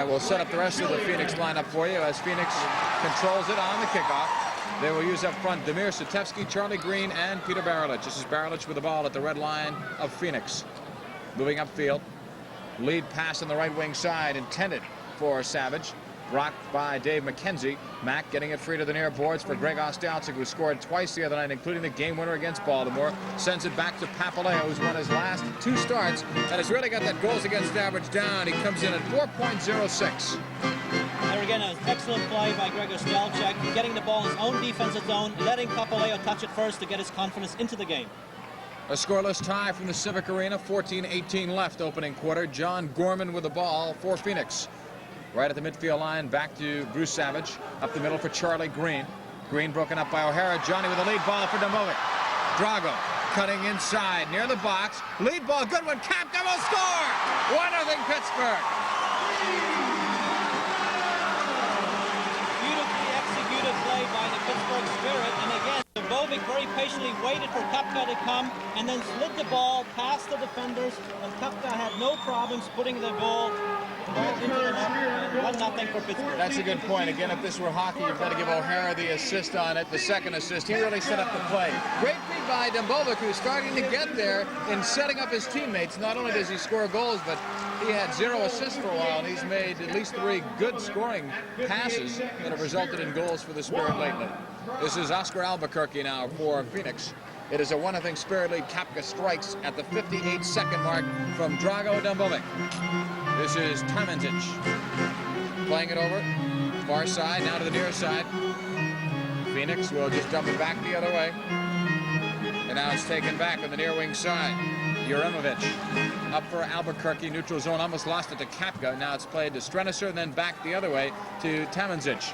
will set up the rest of the Phoenix lineup for you as Phoenix controls it on the kickoff. They will use up front Damir Satevsky, Charlie Green, and Peter Baralich. This is Baralich with the ball at the red line of Phoenix. Moving upfield. Lead pass on the right wing side intended for Savage. Blocked by Dave McKenzie. Mack getting it free to the near boards for Greg Ostalchik, who scored twice the other night, including the game winner against Baltimore. Sends it back to Papaleo, who's won his last 2 starts and has really got that goals against average down. He comes in at 4.06. There again, an excellent play by Greg Ostalchik, getting the ball in his own defensive zone, letting Papaleo touch it first to get his confidence into the game. A scoreless tie from the Civic Arena, 14-18 left opening quarter. John Gorman with the ball for Phoenix. Right at the midfield line, back to Bruce Savage. Up the middle for Charlie Green. Green broken up by O'Hara. Johnny with the lead ball for Domovic. Drago cutting inside near the box. Lead ball, good one. Kapka will score! 1-0 Pittsburgh. Beautifully executed play by the Pittsburgh Spirit. And again, Domovic very patiently waited for Kapka to come and then slid the ball past the defenders. And Kapka had no problems putting the ball into the net. 1-0 for Pittsburgh. That's a good point. Again, if this were hockey, you've got to give O'Hara the assist on it, the second assist. He really set up the play. Great feed by Domovic, who's starting to get there in setting up his teammates. Not only does he score goals, but he had 0 assists for a while, and he's made at least 3 good scoring passes that have resulted in goals for the Spirit lately. This is Oscar Albuquerque now for Phoenix. It is a 1-0 Spirit lead. Kapka strikes at the 58-second mark from Drago Domovic. This is Tamantic playing it over. Far side, now to the near side. Phoenix will just dump it back the other way. And now it's taken back on the near wing side. Uremovic up for Albuquerque, neutral zone, almost lost it to Kapka. Now it's played to Strenicer, and then back the other way to Tamantic.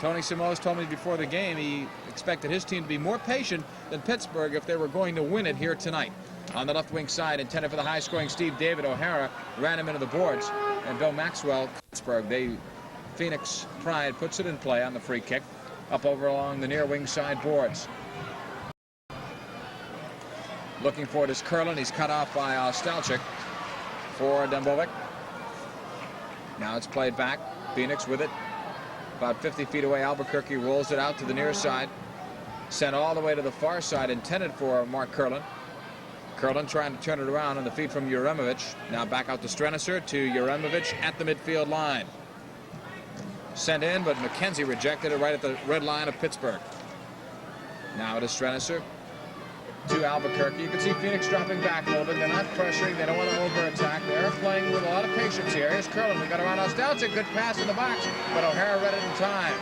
Tony Simoes told me before the game he expected his team to be more patient than Pittsburgh if they were going to win it here tonight. On the left wing side, intended for the high-scoring Steve David. O'Hara ran him into the boards. And Bill Maxwell, Pittsburgh, Phoenix Pride puts it in play on the free kick. Up over along the near wing side boards. Looking for it is Curlin. He's cut off by Ostalchik for Domovic. Now it's played back. Phoenix with it. About 50 feet away, Albuquerque rolls it out to the near side. Sent all the way to the far side, intended for Mark Curlin. Curlin trying to turn it around on the feed from Uremovic. Now back out to Strenicer, to Uremovic at the midfield line. Sent in, but McKenzie rejected it right at the red line of Pittsburgh. Now it is Strenicer to Albuquerque. You can see Phoenix dropping back a little bit. They're not pressuring. They don't want to over-attack. They're playing with a lot of patience here. Here's Curlin. We got around Ostalchik. Good pass in the box, but O'Hara read it in time.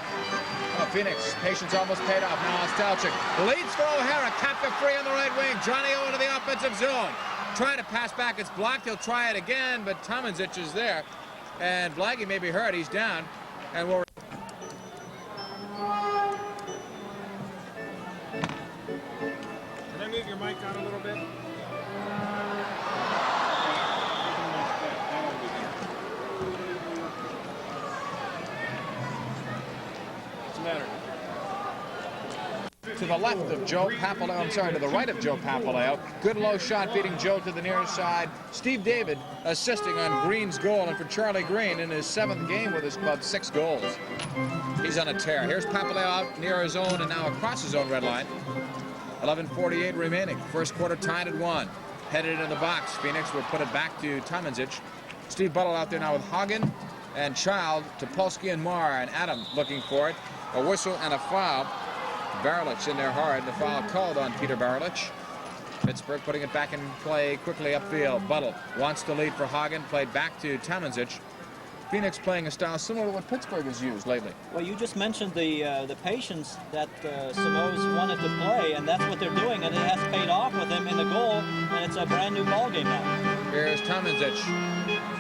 Phoenix, patience almost paid off. Now Ostalchik leads for O'Hara. Kapka free on the right wing. Johnny O into the offensive zone. Trying to pass back. It's blocked. He'll try it again, but Tamantic is there. And Blaggy may be hurt. He's down. And we'll... Can I move your mic out a little bit? To the left of Joe Papaleo, I'm sorry, to the right of Joe Papaleo. Good low shot beating Joe to the near side. Steve David assisting on Green's goal, and for Charlie Green in his 7th game with his club, 6 goals. He's on a tear. Here's Papaleo out near his own and now across his own red line. 11:48 remaining. First quarter tied at 1. Headed into the box. Phoenix will put it back to Tamantic. Steve Buttle out there now with Hagen and Child, Topolsky and Marr, and Adam looking for it. A whistle and a foul. Baralich in there hard. The foul called on Peter Baralich. Pittsburgh putting it back in play quickly upfield. Buttle wants to lead for Hagen. Played back to Tamantic. Phoenix playing a style similar to what Pittsburgh has used lately. Well, you just mentioned the patience that Simoes wanted to play, and that's what they're doing, and it has paid off with him in the goal, and it's a brand new ball game now. Here's Tamantic.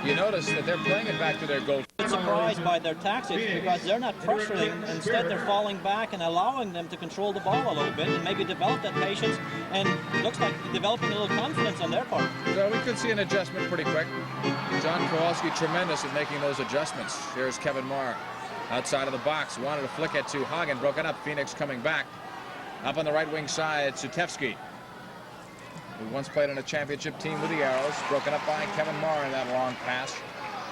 You notice that they're playing it back to their goal. Surprised by their tactics because they're not pressuring. Instead, they're falling back and allowing them to control the ball a little bit and maybe develop that patience, and it looks like developing a little confidence on their part. So we could see an adjustment pretty quick. John Kowalski tremendous at making those adjustments. Here's Kevin Marr outside of the box. Wanted to flick it to Hagen. Broken up. Phoenix coming back. Up on the right wing side, Satevsky, who once played on a championship team with the Arrows. Broken up by Kevin Marr in that long pass.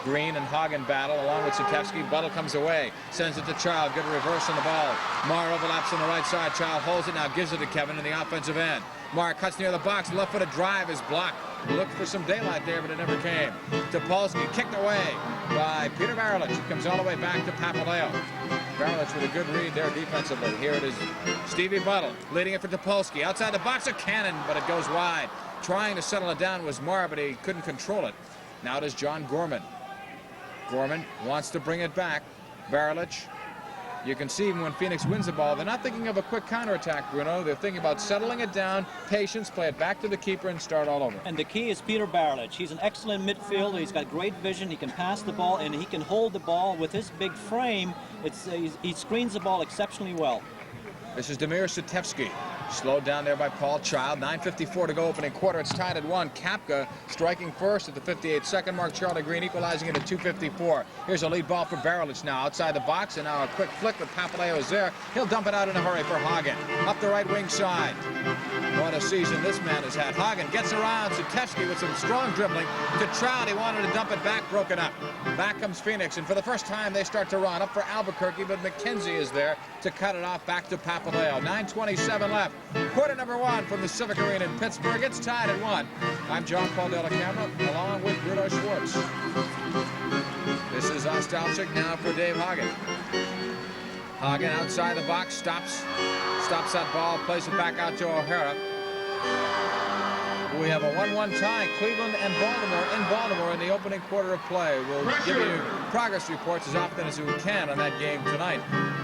Green and Hagen battle along with Satevsky. Buttle comes away, sends it to Child. Good reverse on the ball. Marr overlaps on the right side. Child holds it now, gives it to Kevin in the offensive end. Marr cuts near the box. Left-footed drive is blocked. Looked for some daylight there, but it never came. Topolsky kicked away by Peter Barelich. He comes all the way back to Papaleo. Barelich with a good read there defensively. Here it is Stevie Buttle leading it for Topolsky. Outside the box, a cannon, but it goes wide. Trying to settle it down was Marr, but he couldn't control it. Now it is John Gorman. Gorman wants to bring it back. Barelich. You can see even when Phoenix wins the ball, they're not thinking of a quick counterattack, Bruno. They're thinking about settling it down, patience, play it back to the keeper, and start all over. And the key is Peter Barelich. He's an excellent midfielder. He's got great vision. He can pass the ball, and he can hold the ball with his big frame. He screens the ball exceptionally well. This is Damir Satevsky. Slowed down there by Paul Child. 9:54 to go opening quarter. It's tied at 1. Kapka striking first at the 58-second mark. Charlie Green equalizing it at 2:54. Here's a lead ball for Barelich now outside the box, and now a quick flick with Papaleo is there. He'll dump it out in a hurry for Hagen. Up the right wing side. What a season this man has had. Hagen gets around Satevsky with some strong dribbling. To Child, he wanted to dump it back, broken up. Back comes Phoenix, and for the first time they start to run. Up for Albuquerque, but McKenzie is there to cut it off back to Papaleo. 9:27 left. Quarter number 1 from the Civic Arena in Pittsburgh. It's tied at 1. I'm John Paul Della Camera, along with Bruno Schwartz. This is Ostalchik now for Dave Hagen. Hagen outside the box, stops that ball, plays it back out to O'Hara. We have a 1-1 tie, Cleveland and Baltimore in the opening quarter of play. We'll give you progress reports as often as we can on that game tonight.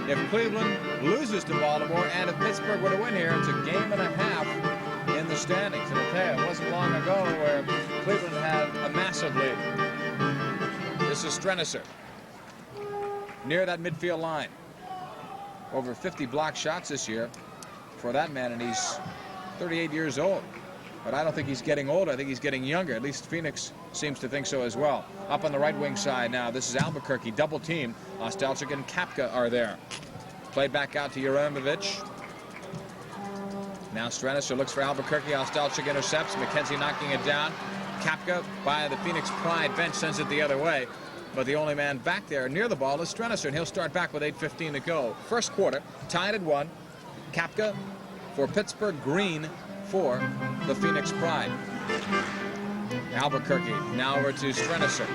If Cleveland loses to Baltimore and if Pittsburgh were to win here, it's a game and a half in the standings. And I tell you, it wasn't long ago where Cleveland had a massive lead. This is Strenisser near that midfield line. Over 50 block shots this year for that man, and he's 38 years old. But I don't think he's getting older. I think he's getting younger. At least Phoenix seems to think so as well. Up on the right wing side now, this is Albuquerque, double team. Ostalchik and Kapka are there. Played back out to Juranovic. Now Strenisser looks for Albuquerque. Ostalchik intercepts. McKenzie knocking it down. Kapka by the Phoenix Pride bench sends it the other way. But the only man back there near the ball is Strenisser, and he'll start back with 8:15 to go. First quarter, tied at 1. Kapka for Pittsburgh, Green for the Phoenix Pride. Albuquerque now over to Strenisser.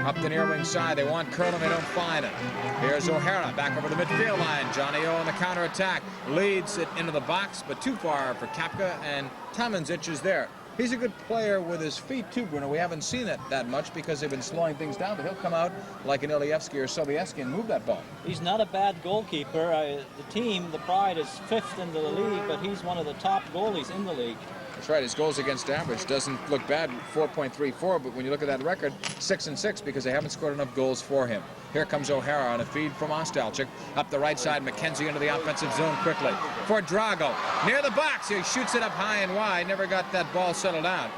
Up the near wing side, they want Curlin, they don't find it. Here's O'Hara back over the midfield line. Johnny O on the counterattack. Leads it into the box, but too far for Kapka, and Tomanzic is there. He's a good player with his feet too, Bruno. We haven't seen it that much because they've been slowing things down, but he'll come out like an Ilievsky or Sobieski and move that ball. He's not a bad goalkeeper. The team, the Pride, is 5th in the league, but he's one of the top goalies in the league. That's right. His goals against average doesn't look bad, 4.34, but when you look at that record, 6-6 because they haven't scored enough goals for him. Here comes O'Hara on a feed from Ostalchik. Up the right side, McKenzie into the offensive zone quickly. For Drago. Near the box. He shoots it up high and wide. Never got that ball settled out.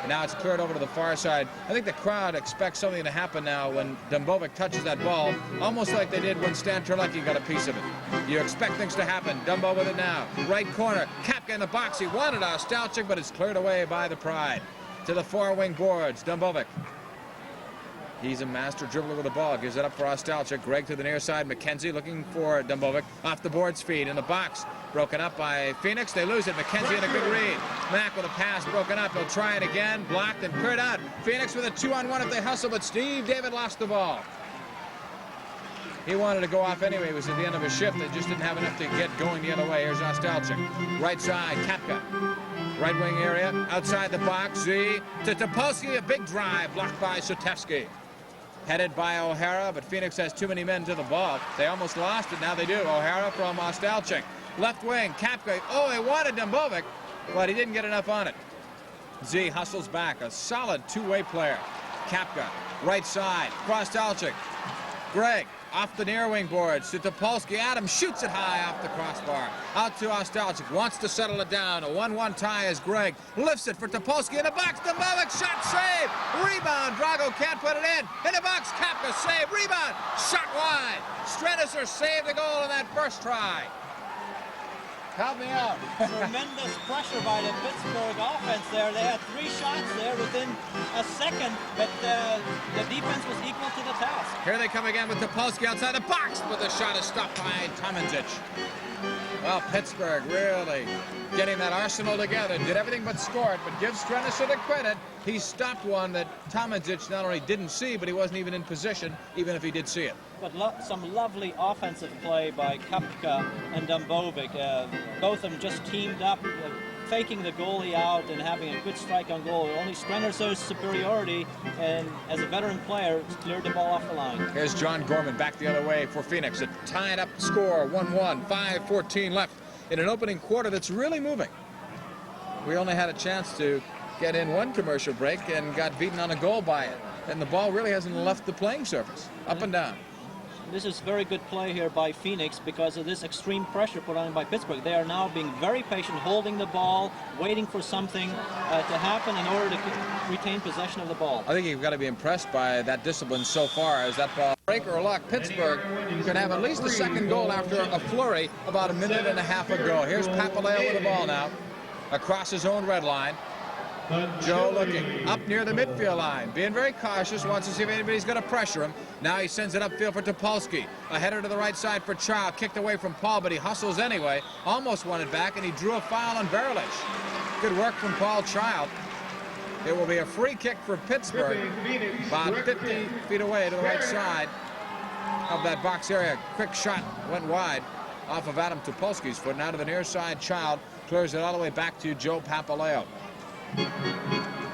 And now it's cleared over to the far side. I think the crowd expects something to happen now when Dumbovic touches that ball, almost like they did when Stan Terlecki got a piece of it. You expect things to happen. Dumbo with it now. Right corner. Kapka in the box. He wanted Ostalchik, but it's cleared away by the Pride. To the far wing boards. Dumbovic. He's a master dribbler with the ball. Gives it up for Ostalchik. Greg to the near side. McKenzie looking for Dumbovic. Off the boards feed in the box. Broken up by Phoenix. They lose it. McKenzie in a good read. Mack with a pass broken up. He'll try it again. Blocked and cleared out. Phoenix with a 2-on-1 if they hustle, but Steve David lost the ball. He wanted to go off anyway. It was at the end of his shift. They just didn't have enough to get going the other way. Here's Ostalchik. Right side, Kapka. Right wing area. Outside the box. Z to Topolsky. A big drive blocked by Satevsky. Headed by O'Hara, but Phoenix has too many men to the ball. They almost lost it. Now they do. O'Hara from Ostalchik. Left wing, Kapka. Oh, he wanted Dumbovic, but he didn't get enough on it. Z hustles back. A solid two-way player. Kapka, right side, cross Ostalchik. Greg, off the near wing boards to Topolsky. Adams shoots it high off the crossbar. Out to Ostalchik. Wants to settle it down. A 1-1 tie as Greg lifts it for Topolsky in the box. Dumbovic shot save. Rebound. Drago can't put it in. In the box. Kapka save. Rebound. Shot wide. Strenisser saved the goal in that first try. help me out. Tremendous pressure by the Pittsburgh offense there. They had 3 shots there within a second, but the defense was equal to the task. Here they come again with Topolsky outside the box, but the shot is stopped by Tomajic. Well, Pittsburgh really getting that arsenal together. Did everything but score it, but give Strenicer the credit. He stopped one that Tomajic not only didn't see, but he wasn't even in position, even if he did see it. But some lovely offensive play by Kapka and Dumbovic. Both of them just teamed up, faking the goalie out and having a good strike on goal. Only Strenicer's superiority, and as a veteran player, cleared the ball off the line. Here's John Gorman back the other way for Phoenix. A tied up score, 1-1, 5:14 left in an opening quarter that's really moving. We only had a chance to get in one commercial break and got beaten on a goal by it. And the ball really hasn't left the playing surface, up and down. This is very good play here by Phoenix because of this extreme pressure put on by Pittsburgh. They are now being very patient, holding the ball, waiting for something to happen in order to retain possession of the ball. I think you've got to be impressed by that discipline so far, as that ball break or luck. Pittsburgh could have at least a second goal after a flurry about a minute and a half ago. Here's Papaleo with the ball now, across his own red line. Joe looking up near the midfield line, being very cautious, wants to see if anybody's going to pressure him. Now he sends it upfield for Topolsky. A header to the right side for Child, kicked away from Paul, but he hustles anyway. Almost won it back, and he drew a foul on Verilich. Good work from Paul Child. It will be a free kick for Pittsburgh, about 50 feet away to the right side of that box area. Quick shot went wide off of Adam Topolsky's foot. Now to the near side, Child clears it all the way back to Joe Papaleo.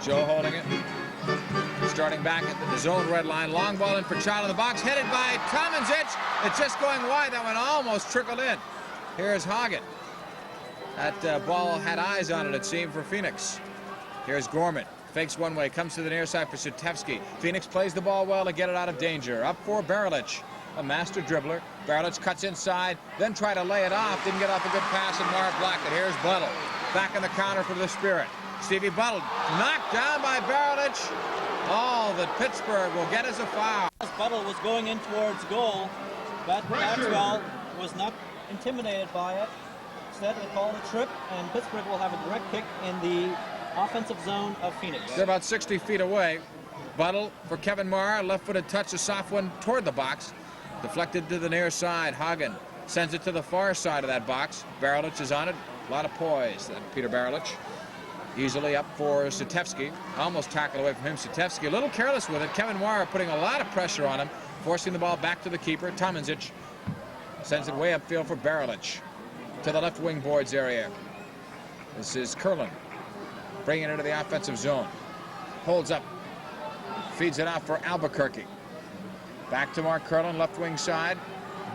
Joe holding it, starting back at the zone red line. Long ball in for Child in the box, headed by Tomajic. It's just going wide. That one almost trickled in. Here's Hagen. That ball had eyes on it, it seemed, for Phoenix. Here's Gorman. Fakes one way, comes to the near side for Sutevsky. Phoenix plays the ball well to get it out of danger. Up for Verilich, a master dribbler. Verilich cuts inside, then try to lay it off. Didn't get off a good pass, and Mark blocked it. Here's Buttle. Back in the counter for the Spirit. Stevie Buttle knocked down by Verilich. All that Pittsburgh will get is a foul. Buttle was going in towards goal, but Maxwell was not intimidated by it. Instead, they called a trip, and Pittsburgh will have a direct kick in the offensive zone of Phoenix. They're about 60 feet away. Buttle for Kevin Marr, left-footed touch, a soft one toward the box. Deflected to the near side. Hagen sends it to the far side of that box. Verilich is on it. A lot of poise, Peter Verilich. Easily up for Sutevsky. Almost tackled away from him. Sutevsky a little careless with it. Kevin Marr putting a lot of pressure on him, forcing the ball back to the keeper. Tomajic sends it way upfield for Verilich. To the left wing boards area. This is Curlin bringing it into the offensive zone. Holds up. Feeds it out for Albuquerque. Back to Mark Curlin, left wing side.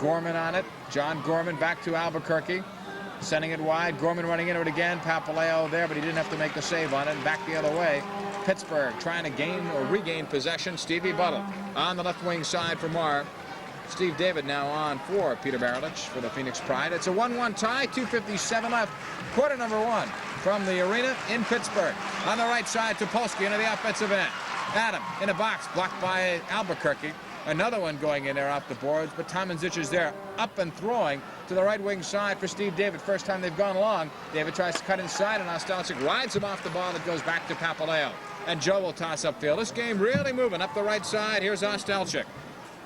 Gorman on it. John Gorman back to Albuquerque. Sending it wide. Gorman running into it again. Papaleo there, but he didn't have to make the save on it. And back the other way. Pittsburgh trying to gain or regain possession. Stevie Buttle on the left wing side for Marr. Steve David now on for Peter Verilich for the Phoenix Pride. It's a 1-1 tie. 2:57 left. Quarter number 1 from the arena in Pittsburgh. On the right side, Topolsky into the offensive end. Adam in a box, blocked by Albuquerque. Another one going in there off the boards, but Tomajic is there, up and throwing to the right wing side for Steve David. First time they've gone long. David tries to cut inside, and Ostalchik rides him off the ball that goes back to Papaleo. And Joe will toss upfield. This game really moving up the right side. Here's Ostalchik.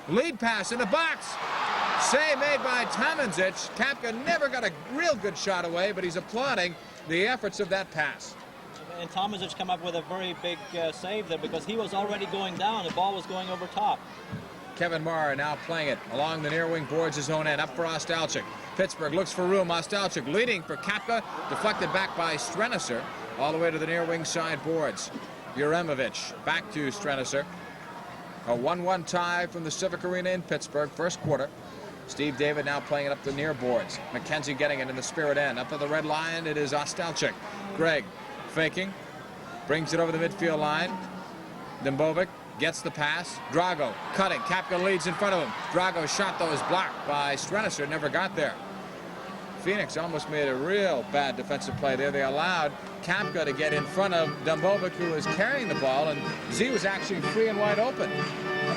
Lead pass in the box. Save made by Tomajic. Kapka never got a real good shot away, but he's applauding the efforts of that pass. And Tomajic come up with a very big save there because he was already going down. The ball was going over top. Kevin Marr now playing it along the near wing boards, his own end, up for Ostalchik. Pittsburgh looks for room. Ostalchik leading for Kapka, deflected back by Strenicer, all the way to the near wing side boards. Juremovic back to Strenicer. A 1-1 tie from the Civic Arena in Pittsburgh, first quarter. Steve David now playing it up the near boards. McKenzie getting it in the Spirit end. Up to the red line, it is Ostalchik. Greg faking, brings it over the midfield line. Dumbovic gets the pass. Drago cutting. Kapka leads in front of him. Drago's shot, though, is blocked by Strenicer. Never got there. Phoenix almost made a real bad defensive play there. They allowed Kapka to get in front of Dumbovic, who was carrying the ball, and Z was actually free and wide open.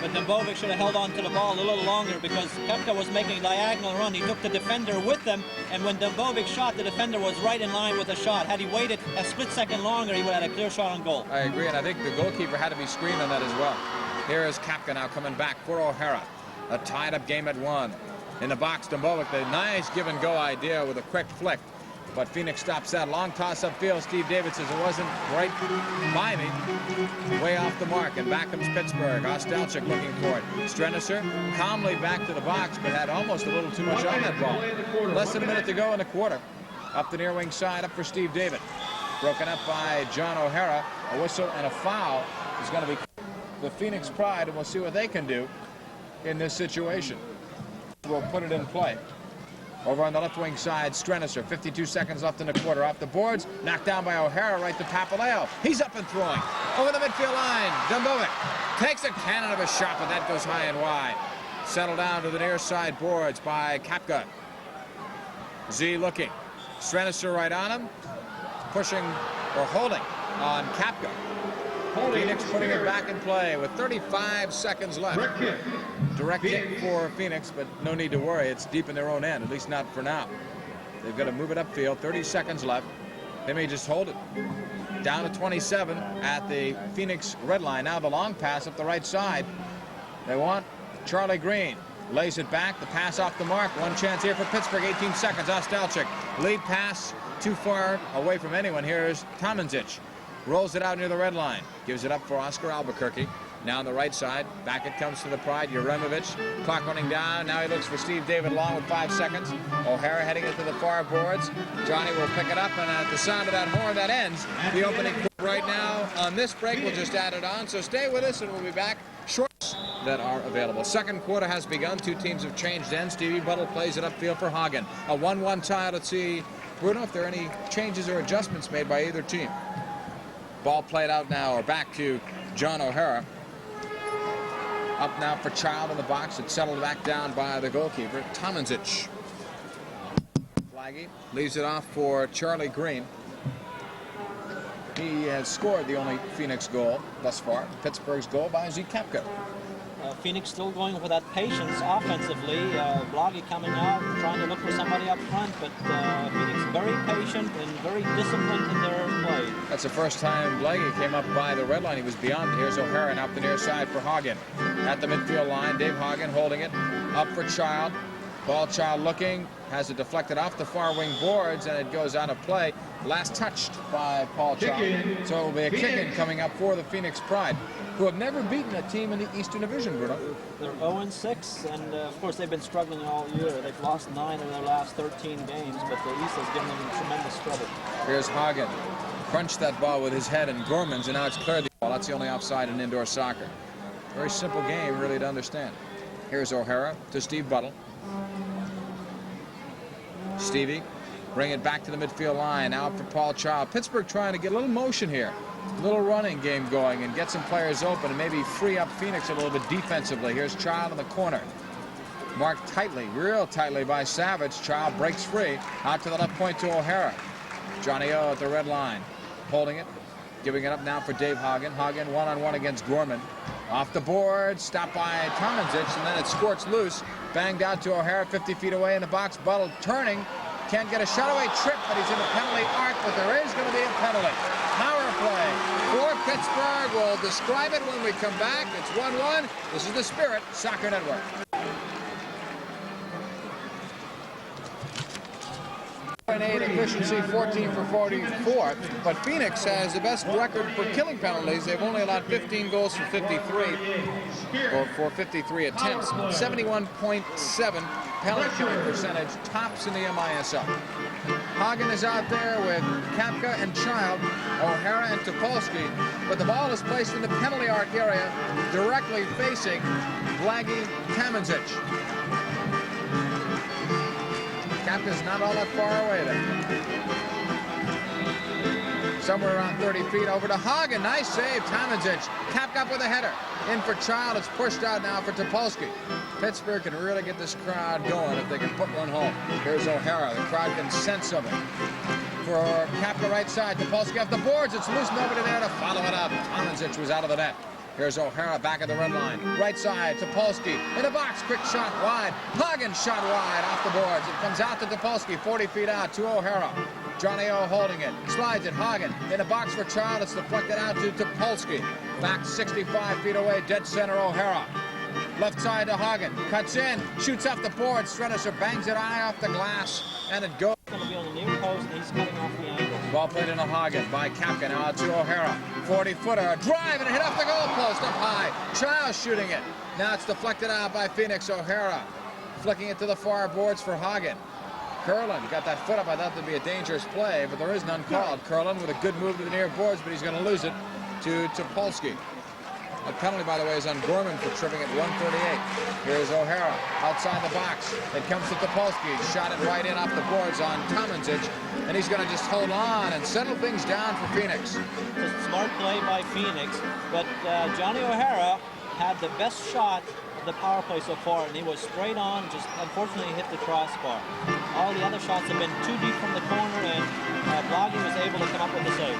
But Dumbovic should have held on to the ball a little longer because Kapka was making a diagonal run. He took the defender with him, and when Dumbovic shot, the defender was right in line with the shot. Had he waited a split second longer, he would have had a clear shot on goal. I agree, and I think the goalkeeper had to be screened on that as well. Here is Kapka now coming back for O'Hara. A tied-up game at 1. In the box, Dumbovic, the nice give-and-go idea with a quick flick. But Phoenix stops that. Long toss upfield. Steve David says it wasn't right by me. Way off the mark. And back comes Pittsburgh. Ostalchik looking for it. Strenisser calmly back to the box, but had almost a little too much on that ball. Less than a minute to go in the quarter. Up the near wing side, up for Steve David. Broken up by John O'Hara. A whistle and a foul is going to be the Phoenix Pride, and we'll see what they can do in this situation. We'll put it in play. Over on the left wing side, Strenisser, 52 seconds left in the quarter. Off the boards, knocked down by O'Hara, right to Papaleo. He's up and throwing. Over the midfield line, Dumbovic takes a cannon of a shot, but that goes high and wide. Settled down to the near side boards by Kapka. Z looking. Strenisser right on him. Pushing or holding on Kapka. Phoenix putting it back in play with 35 seconds left. Direct kick for Phoenix, but no need to worry. It's deep in their own end, at least not for now. They've got to move it upfield. 30 seconds left. They may just hold it. Down to 27 at the Phoenix red line. Now the long pass up the right side. They want Charlie Green. Lays it back. The pass off the mark. One chance here for Pittsburgh. 18 seconds. Ostalchik. Lead pass too far away from anyone. Here's Tomanzic. Rolls it out near the red line. Gives it up for Oscar Albuquerque. Now on the right side. Back it comes to the Pride. Jeremovic. Clock running down. Now he looks for Steve David Long with 5 seconds. O'Hara heading into the far boards. Johnny will pick it up, and at the sound of that horn, that ends the opening right now. On this break, we'll just add it on. So stay with us, and we'll be back shortly. That are available. Second quarter has begun. Two teams have changed ends. Stevie Buttle plays it upfield for Hagen. A 1-1 tie. Let's see, Bruno, if there are any changes or adjustments made by either team. Ball played out now, or back to John O'Hara. Up now for Child in the box. It's settled back down by the goalkeeper, Tomanzic. Flaggy leaves it off for Charlie Green. He has scored the only Phoenix goal thus far. Pittsburgh's goal by Z. Kapka. Phoenix still going for that patience offensively. Bloggy coming out, trying to look for somebody up front, but Phoenix very patient and very disciplined in their play. That's the first time Blaggy came up by the red line. He was beyond it. Here's O'Hara up the near side for Hagen. At the midfield line, Dave Hagen holding it. Up for Child. Ball Child looking, has it deflected off the far wing boards, and it goes out of play. Last touched by Paul Child. So it will be a kick-in coming up for the Phoenix Pride, who have never beaten a team in the Eastern Division, Bruno. They're 0-6, and of course they've been struggling all year. They've lost 9 of their last 13 games, but the East has given them tremendous trouble. Here's Hagen. Crunched that ball with his head and Gorman's, and now it's cleared the ball. That's the only offside in indoor soccer. Very simple game, really, to understand. Here's O'Hara to Steve Buttle. Stevie, bring it back to the midfield line. Out for Paul Child. Pittsburgh trying to get a little motion here. A little running game going and get some players open and maybe free up Phoenix a little bit defensively. Here's Child in the corner. Marked tightly, real tightly by Savage. Child breaks free. Out to the left point to O'Hara. Johnny O at the red line. Holding it. Giving it up now for Dave Hagen. Hagen one-on-one against Gorman. Off the board, stopped by Tomanzic, and then it squirts loose. Banged out to O'Hara, 50 feet away in the box. Buttle turning. Can't get a shutaway trip, but he's in the penalty arc, but there is going to be a penalty. Power play for Pittsburgh. We'll describe it when we come back. It's 1-1. This is the Spirit Soccer Network. Efficiency 14 for 44, but Phoenix has the best record for killing penalties. They've only allowed 15 goals for 53, or for 53 attempts. 71.7 penalty killing percentage, tops in the MISL. Hagen is out there with Kapka and Child, O'Hara and Topolsky, but the ball is placed in the penalty arc area, directly facing Blaggy Tomanzic. Kapka's not all that far away there. Somewhere around 30 feet over to Hagen. Nice save, Tomanzic. Kapka up with a header. In for Child. It's pushed out now for Topolsky. Pittsburgh can really get this crowd going if they can put one home. Here's O'Hara. The crowd can sense something. For Kapka right side. Topolsky off the boards. It's loose. Nobody there to follow it up. Tomazic was out of the net. Here's O'Hara back at the red line. Right side, Topolsky in the box. Quick shot wide. Hagen shot wide off the boards. It comes out to Topolsky, 40 feet out to O'Hara. Johnny O holding it. Slides it. Hagen in the box for Child. It's deflected out to Topolsky. Back 65 feet away. Dead center O'Hara. Left side to Hagen. Cuts in. Shoots off the board. Strenisher bangs it high off the glass. And it goes. Going to be on the near post. He's cutting off the angle. Ball played into Hagen by Kapka. Now to O'Hara. 40-footer. A drive and a hit off the goalpost up high. Child shooting it. Now it's deflected out by Phoenix. O'Hara flicking it to the far boards for Hagen. Curlin got that foot up. I thought there'd be a dangerous play, but there is none called. Curlin with a good move to the near boards, but he's going to lose it to Topolsky. A penalty, by the way, is on Gorman for tripping at 138. Here's O'Hara outside the box. It comes to Topolsky. Shot it right in off the boards on Tomazic, and he's going to just hold on and settle things down for Phoenix. It's a smart play by Phoenix, but Johnny O'Hara had the best shot of the power play so far, and he was straight on, just unfortunately hit the crossbar. All the other shots have been too deep from the corner, and Bloggy was able to come up with the save.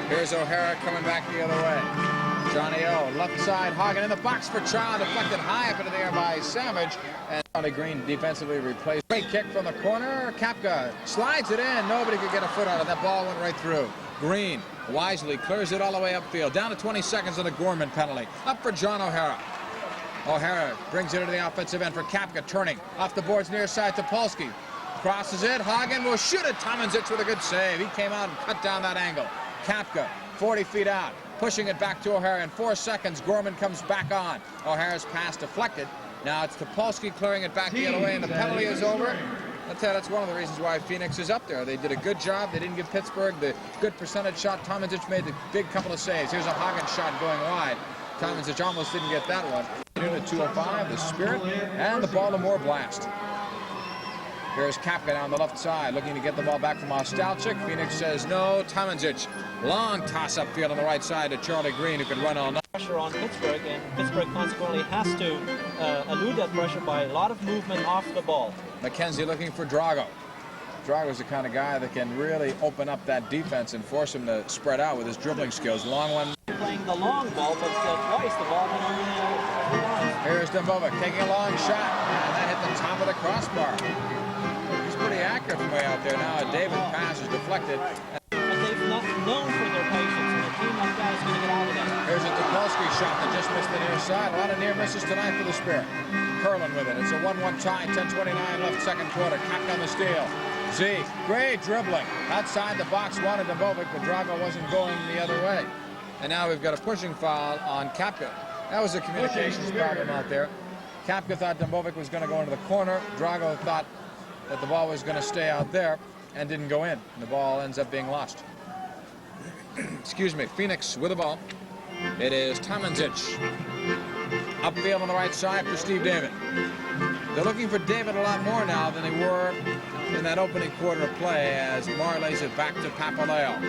Here's O'Hara coming back the other way. Johnny O, left side, Hagen in the box for Child, deflected high up into the air by Savage, and Johnny Green defensively replaced. Great kick from the corner. Kapka slides it in. Nobody could get a foot on it. That ball went right through. Green wisely clears it all the way upfield. Down to 20 seconds on the Gorman penalty. Up for John O'Hara. O'Hara brings it into the offensive end for Kapka, turning off the boards near side to Polsky. Crosses it. Hagen will shoot it. Tomazic with a good save. He came out and cut down that angle. Kapka, 40 feet out. Pushing it back to O'Hara in 4 seconds. Gorman comes back on. O'Hara's pass deflected. Now it's Topolsky clearing it back the other way, and the penalty is over. That's one of the reasons why Phoenix is up there. They did a good job. They didn't give Pittsburgh the good percentage shot. Tomazic made the big couple of saves. Here's a Hagen shot going wide. Tomazic almost didn't get that one. At 2:05, the Spirit and the Baltimore Blast. Here's Kapka down the left side, looking to get the ball back from Ostalchik. Phoenix says no. Tomazic, long toss upfield on the right side to Charlie Green, who can run all night. Pressure on Pittsburgh, and Pittsburgh consequently has to elude that pressure by a lot of movement off the ball. McKenzie looking for Drago. Drago's the kind of guy that can really open up that defense and force him to spread out with his dribbling skills. Long one. Playing the long ball, but twice the ball went over the line. Here's Dembovic taking a long shot, and that hit the top of the crossbar. Pretty accurate from way out there. Now a David pass is deflected. But they've not known for their patience, and a team like that is going to get out of that. Here's a Topolsky shot that just missed the near side. A lot of near misses tonight for the Spirit. Curlin with it. It's a 1-1 tie. 10:29 left, second quarter. Kapka on the steal. Z, great dribbling. Outside the box, wanted Dembovic, but Drago wasn't going the other way. And now we've got a pushing foul on Kapka. That was a communications problem out there. Kapka thought Dembovic was going to go into the corner. Drago thought that the ball was going to stay out there and didn't go in. The ball ends up being lost. Excuse me. Phoenix with the ball. It is Tomazic. Upfield on the right side for Steve David. They're looking for David a lot more now than they were in that opening quarter of play as Marr lays it back to Papaleo.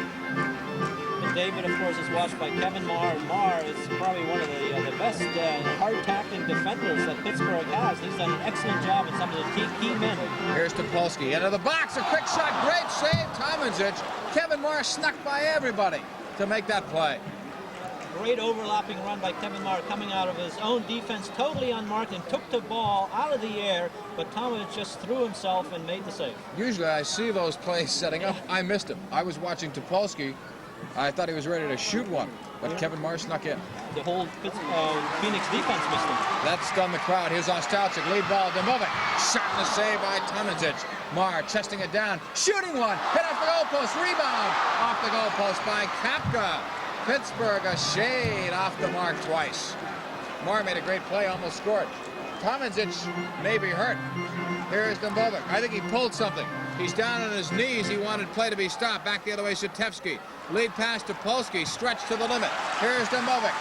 And David, of course, is watched by Kevin Marr. Marr is probably one of the best hard-tackling defenders that Pittsburgh has. He's done an excellent job in some of the key men. Here's Topolsky into the box. A quick shot. Great save, Tomazic. Kevin Marr snuck by everybody to make that play. Great overlapping run by Kevin Marr coming out of his own defense, totally unmarked, and took the ball out of the air, but Tomazic just threw himself and made the save. Usually I see those plays setting up. I missed him. I was watching Topolsky. I thought he was ready to shoot one, but Kevin Marr snuck in. The whole Phoenix defense missed him. That stunned the crowd. Here's Ostalchik, lead ball, Dembovic. Shot and a save by Tomazic. Marr chesting it down, shooting one, hit off the goalpost, rebound off the goalpost by Kapka. Pittsburgh a shade off the mark twice. Marr made a great play, almost scored. Tomazic may be hurt. Here's Dembovic. I think he pulled something. He's down on his knees. He wanted play to be stopped. Back the other way, Shatevsky. Lead pass to Polsky. Stretched to the limit. Here's Dembovic.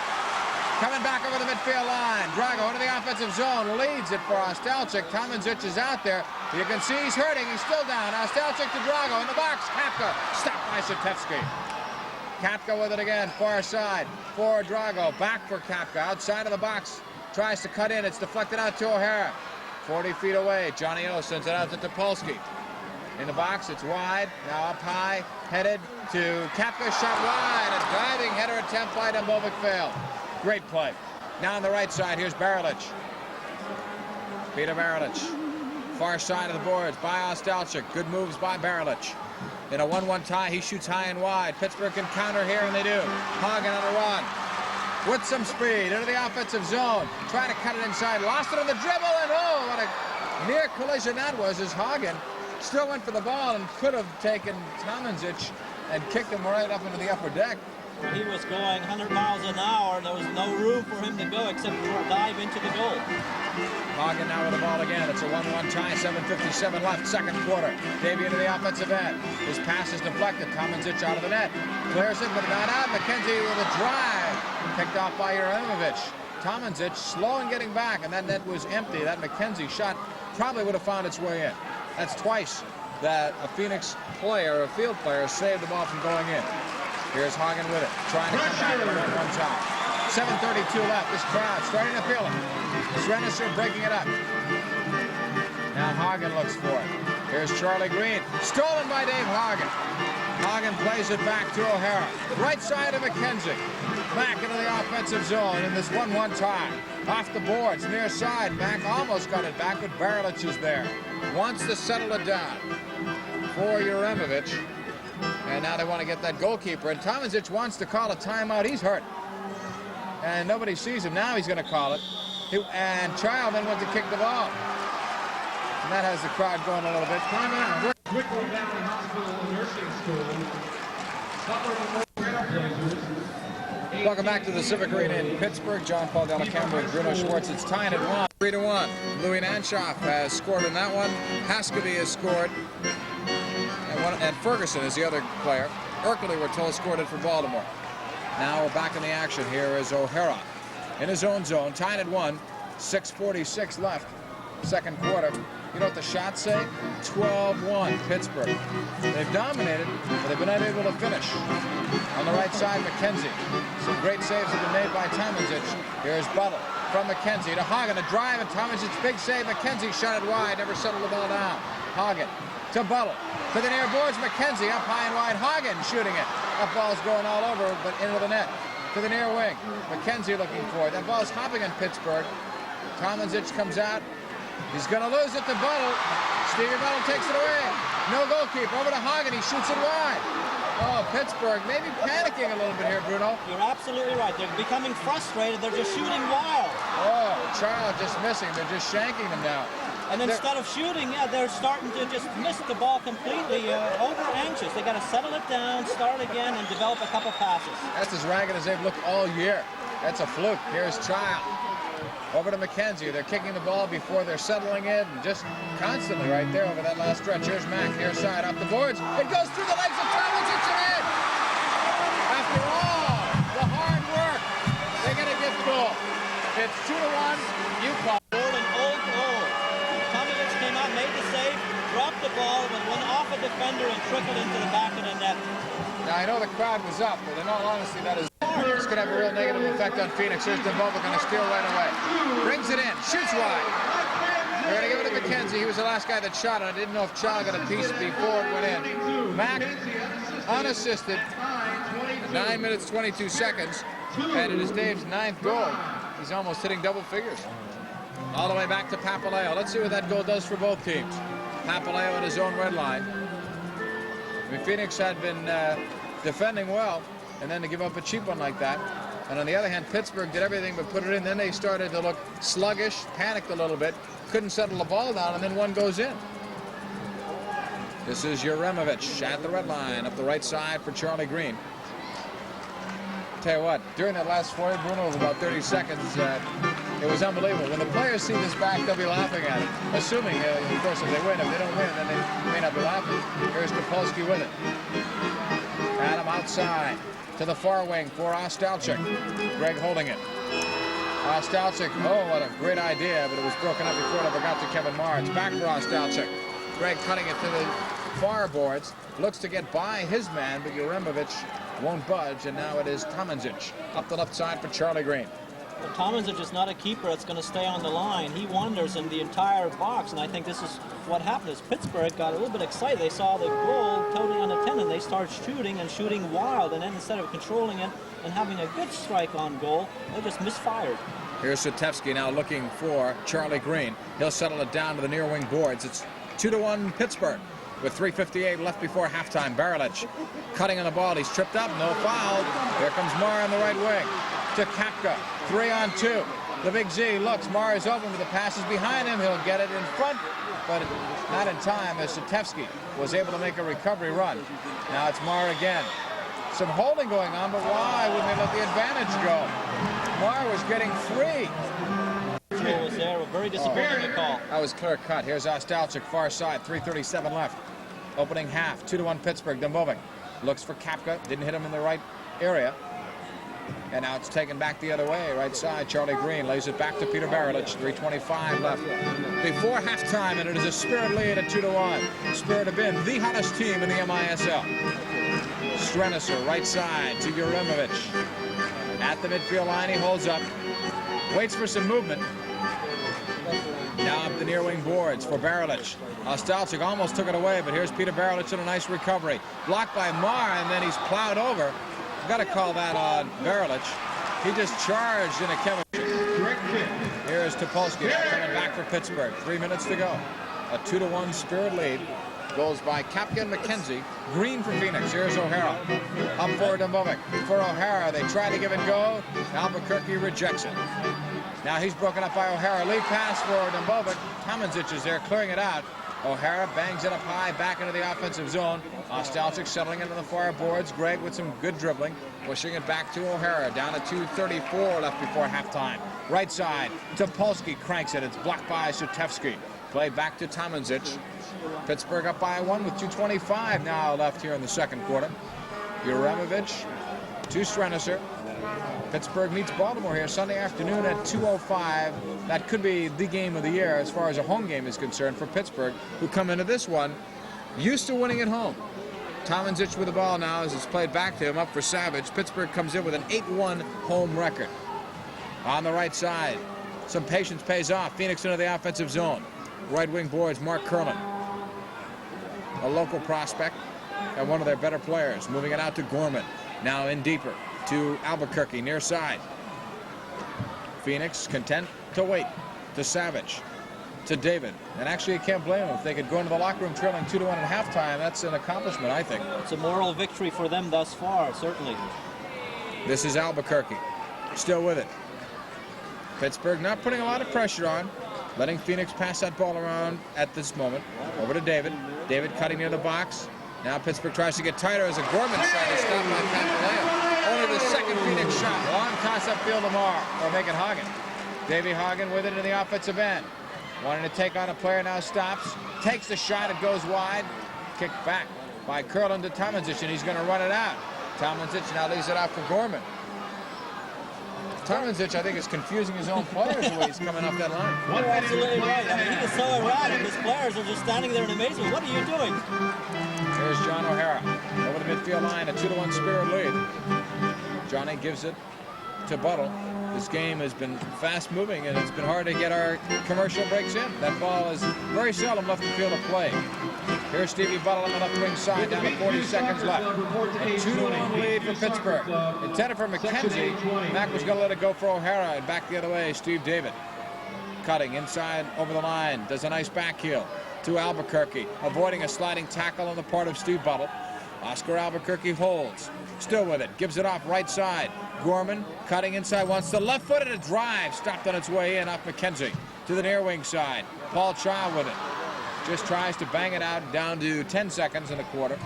Coming back over the midfield line. Drago into the offensive zone. Leads it for Ostalchik. Tomazic is out there. You can see he's hurting. He's still down. Ostalchik to Drago in the box. Kapka stopped by Shatevsky. Kapka with it again, far side. For Drago, back for Kapka, outside of the box. Tries to cut in, it's deflected out to O'Hara. 40 feet away, Johnny O sends it out to Topolsky. In the box, it's wide, now up high, headed to Kapka, shot wide. A diving header attempt by Dembowik failed. Great play. Now on the right side, here's Barilich. Peter Barilich. Far side of the boards by Ostalchik. Good moves by Barilich. In a 1-1 tie, he shoots high and wide. Pittsburgh can counter here, and they do. Hagen on the run. With some speed, into the offensive zone. Trying to cut it inside. Lost it on the dribble, and oh, what a near collision that was as Hagen still went for the ball and could have taken Tomancic and kicked him right up into the upper deck. He was going 100 miles an hour. There was no room for him to go except to dive into the goal. Hagen now with the ball again. It's a 1-1 tie, 7:57 left, second quarter. Davey into the offensive end. His pass is deflected. Tomancic out of the net. Clears it, but not out. McKenzie with a drive. Picked off by Juranovic. Tomancic slow in getting back, and that net was empty. That McKenzie shot probably would have found its way in. That's twice that a Phoenix player, a field player, saved the ball from going in. Here's Hagen with it, trying to come back with a 1-1 tie. 7:32 left. This crowd starting to feel it. Srenisser breaking it up. Now Hagen looks for it. Here's Charlie Green. Stolen by Dave Hagen. Hagen plays it back to O'Hara. Right side of McKenzie. Back into the offensive zone in this 1-1 tie. Off the boards, near side. Back almost got it back, but Barilich is there. Wants to settle it down for Juranovic. And now they want to get that goalkeeper. And Tomancic wants to call a timeout. He's hurt. And nobody sees him. Now he's going to call it. And Child then went to kick the ball. And that has the crowd going a little bit. Timeout. Quickly Valley Hospital Nursing School. Welcome back to the Civic Arena in Pittsburgh. John Paul Delacamera and Bruno Schwartz. It's tied at 1. 3-1. Louis Nanshoff has scored in that one. Haskeby has scored. And Ferguson is the other player. Erkley, we're told, scored it for Baltimore. Now we're back in the action. Here is O'Hara in his own zone. Tied at 1. 6:46 left. Second quarter. You know what the shots say? 12-1 Pittsburgh. They've dominated, but they've been unable to finish. On the right side, McKenzie. Some great saves have been made by Tomancic. Here's Buttle from McKenzie to Hagen. A drive, and Tomancic big save. McKenzie shot it wide, never settled the ball down. Hagen to Buttle. To the near boards, McKenzie up high and wide. Hagen shooting it. That ball's going all over, but into the net. To the near wing. McKenzie looking for it. That ball's hopping in Pittsburgh. Tomancic comes out. He's going to lose it to Buttle. Stevie Buttle takes it away. No goalkeeper. Over to Hagen. He shoots it wide. Oh, Pittsburgh maybe panicking a little bit here, Bruno. You're absolutely right. They're becoming frustrated. They're just shooting wild. Oh, Child just missing. They're just shanking them now. And instead of shooting, they're starting to just miss the ball completely, over anxious. They got to settle it down, start again, and develop a couple passes. That's as ragged as they've looked all year. That's a fluke. Here's Child. Over to McKenzie. They're kicking the ball before they're settling in. Just constantly right there over that last stretch. Here's Mack, near side, off the boards. It goes through the legs of Tomancic and in. After all the hard work, they get a gift goal. It's 2-1. UConn. An old goal. Tomancic came out, made the save, dropped the ball, and went off a defender and trickled into the back of the net. Now, I know the crowd was up, but in all honesty, that is... This could have a real negative effect on Phoenix. Here's Dembowik going to steal right away. Brings it in. Shoots wide. They're going to give it to McKenzie. He was the last guy that shot it. I didn't know if Child got a piece before it went in. Mack, unassisted. 9 minutes, 22 seconds. And it is Dave's 9th goal. He's almost hitting double figures. All the way back to Papaleo. Let's see what that goal does for both teams. Papaleo at his own red line. I mean, Phoenix had been defending well. And then to give up a cheap one like that. And on the other hand, Pittsburgh did everything but put it in. Then they started to look sluggish, panicked a little bit, couldn't settle the ball down, and then one goes in. This is Juranovic at the red line, up the right side for Charlie Green. Tell you what, during that last four, Bruno, of about 30 seconds, it was unbelievable. When the players see this back, they'll be laughing at it. Assuming, of course, if they win. If they don't win, then they may not be laughing. Here's Topolsky with it. Adam outside. To the far wing for Ostalchik. Greg holding it. Ostalchik, oh, what a great idea, but it was broken up before it ever got to Kevin Marr. It's back for Ostalchik. Greg cutting it to the far boards. Looks to get by his man, but Juremovic won't budge, and now it is Tomancic up the left side for Charlie Green. Well, Tomancic is not a keeper that's going to stay on the line. He wanders in the entire box, and I think this is what happened is Pittsburgh got a little bit excited. They saw the goal totally unattended. They start shooting and shooting wild, and then instead of controlling it and having a good strike on goal, they just misfired. Here's Sutevsky now looking for Charlie Green. He'll settle it down to the near wing boards. It's 2-1 Pittsburgh with 3:58 left before halftime. Barilich cutting on the ball. He's tripped up. No foul. Here comes Marr on the right wing to Kapka. 3-on-2. The big Z looks. Marr is open with the passes behind him. He'll get it in front, but not in time as Sutevsky was able to make a recovery run. Now it's Marr again. Some holding going on, but why wouldn't they let the advantage go? Marr was getting free. Was there, very disappointing call. That was clear cut. Here's Ostalchik, far side, 3:37 left. Opening half, 2-1 Pittsburgh. Dembovik looks for Kapka, didn't hit him in the right area. And now it's taken back the other way, right side. Charlie Green lays it back to Peter Barilich, 3:25 left. Before halftime, and it is a Spirit lead at 2-1. Spirit have been the hottest team in the MISL. Strenisser, right side to Juremovic. At the midfield line, he holds up. Waits for some movement. Now up the near wing boards for Barilich. Ostalchik almost took it away, but here's Peter Barilich in a nice recovery. Blocked by Marr, and then he's plowed over. Got to call that on Barilich. He just charged in a chemistry. Here's Topolsky coming back for Pittsburgh. 3 minutes to go. A 2-1 Spirit lead. Goals by Kapka and McKenzie. Green for Phoenix. Here's O'Hara. Up for Dembovik. For O'Hara, they try to give it go. Albuquerque rejects it. Now he's broken up by O'Hara. Lead pass for Dembovik. Tomancic is there clearing it out. O'Hara bangs it up high back into the offensive zone. Ostalchik settling into the far boards. Gregg with some good dribbling. Pushing it back to O'Hara. Down to 2:34 left before halftime. Right side. Topolsky cranks it. It's blocked by Sutevsky. Play back to Tomancic. Pittsburgh up by 1 with 2:25 now left here in the second quarter. Juremovic to Strenisser. Pittsburgh meets Baltimore here Sunday afternoon at 2:05. That could be the game of the year as far as a home game is concerned for Pittsburgh, who come into this one used to winning at home. Tomancic with the ball now as it's played back to him, up for Savage. Pittsburgh comes in with an 8-1 home record. On the right side, some patience pays off. Phoenix into the offensive zone. Right wing boards, Mark Curlin, a local prospect and one of their better players. Moving it out to Gorman. Now in deeper to Albuquerque, near side. Phoenix content to wait. To Savage. To David. And actually, you can't blame them. If they could go into the locker room trailing 2-1 at halftime, that's an accomplishment, I think. It's a moral victory for them thus far, certainly. This is Albuquerque. Still with it. Pittsburgh not putting a lot of pressure on. Letting Phoenix pass that ball around at this moment. Over to David. David cutting near the box. Now Pittsburgh tries to get tighter as a Gorman shot is stopped by Pantaleo. Only the second Phoenix shot. Long toss upfield to Marr. Or make it Hagen. Davey Hagen with it in the offensive end. Wanting to take on a player now stops. Takes the shot. It goes wide. Kicked back by Curlin to Tomancic, and he's going to run it out. Tomancic now leaves it out for Gorman. Tomancic, I think, is confusing his own players the way he's coming up that line. You're absolutely right. I mean, he is so erratic. His players are just standing there in amazement. What are you doing? Here's John O'Hara over the midfield line, a 2-1 Spirit lead. Johnny gives it to Buttle. This game has been fast-moving, and it's been hard to get our commercial breaks in. That ball is very seldom left the field of play. Here's Stevie Buttle on the left wing side, down to 40 seconds left. A 2-1 lead for Pittsburgh. Intended for McKenzie. Mack was going to let it go for O'Hara, and back the other way, Steve David. Cutting inside over the line, does a nice back heel to Albuquerque, avoiding a sliding tackle on the part of Steve Buttle. Oscar Albuquerque holds, still with it, gives it off right side. Gorman cutting inside, wants the left foot and a drive, stopped on its way in off McKenzie to the near wing side. Paul Child with it. Just tries to bang it out down to 10 seconds in the quarter.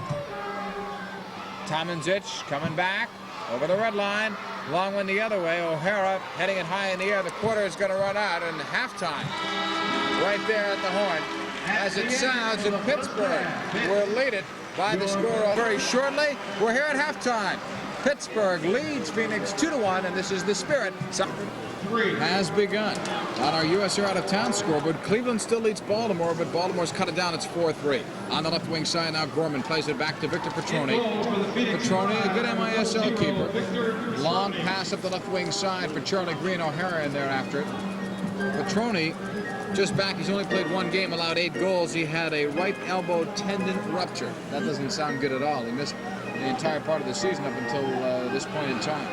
Tomancic coming back over the red line. Long one the other way. O'Hara heading it high in the air. The quarter is going to run out in halftime. Right there at the horn. As it sounds in Pittsburgh, we'll lead it by the score very shortly. We're here at halftime. Pittsburgh leads Phoenix 2-1, and this is the Spirit. Has begun. On our USR out of town scoreboard, Cleveland still leads Baltimore, but Baltimore's cut it down. It's 4-3. On the left wing side now, Gorman plays it back to Victor Petroni. Petroni, a good MISL keeper. Long pass up the left wing side for Charlie Green. O'Hara in there after it. Petroni just back. He's only played one game, allowed 8 goals. He had a right elbow tendon rupture. That doesn't sound good at all. He missed the entire part of the season up until this point in time.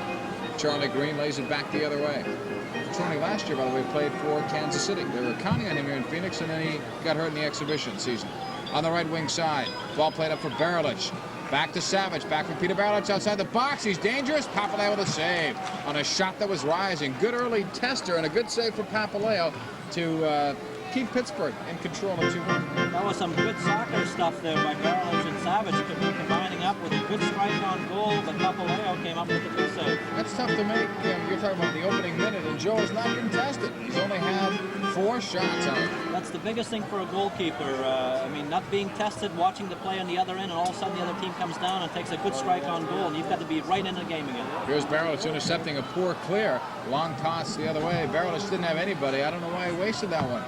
Charlie Green lays it back the other way. Petroni last year, by the way, played for Kansas City. They were counting on him here in Phoenix, and then he got hurt in the exhibition season. On the right wing side, ball played up for Barelich. Back to Savage, back for Peter Barelich outside the box. He's dangerous. Papaleo with a save on a shot that was rising. Good early tester and a good save for Papaleo to keep Pittsburgh in control of 2-1. That was some good soccer stuff there by Barelich and Savage, combining up with a good strike on goal, but Papaleo came up with a good save. That's tough to make. You're talking about the opening minute, and Joe has not been tested. He's only had 4 shots on it. That's the biggest thing for a goalkeeper. I mean, not being tested, watching the play on the other end, and all of a sudden the other team comes down and takes a good strike on goal, and you've got to be right in the game again. Here's Barelich intercepting a poor clear. Long toss the other way. Barelich didn't have anybody. I don't know why he wasted that one.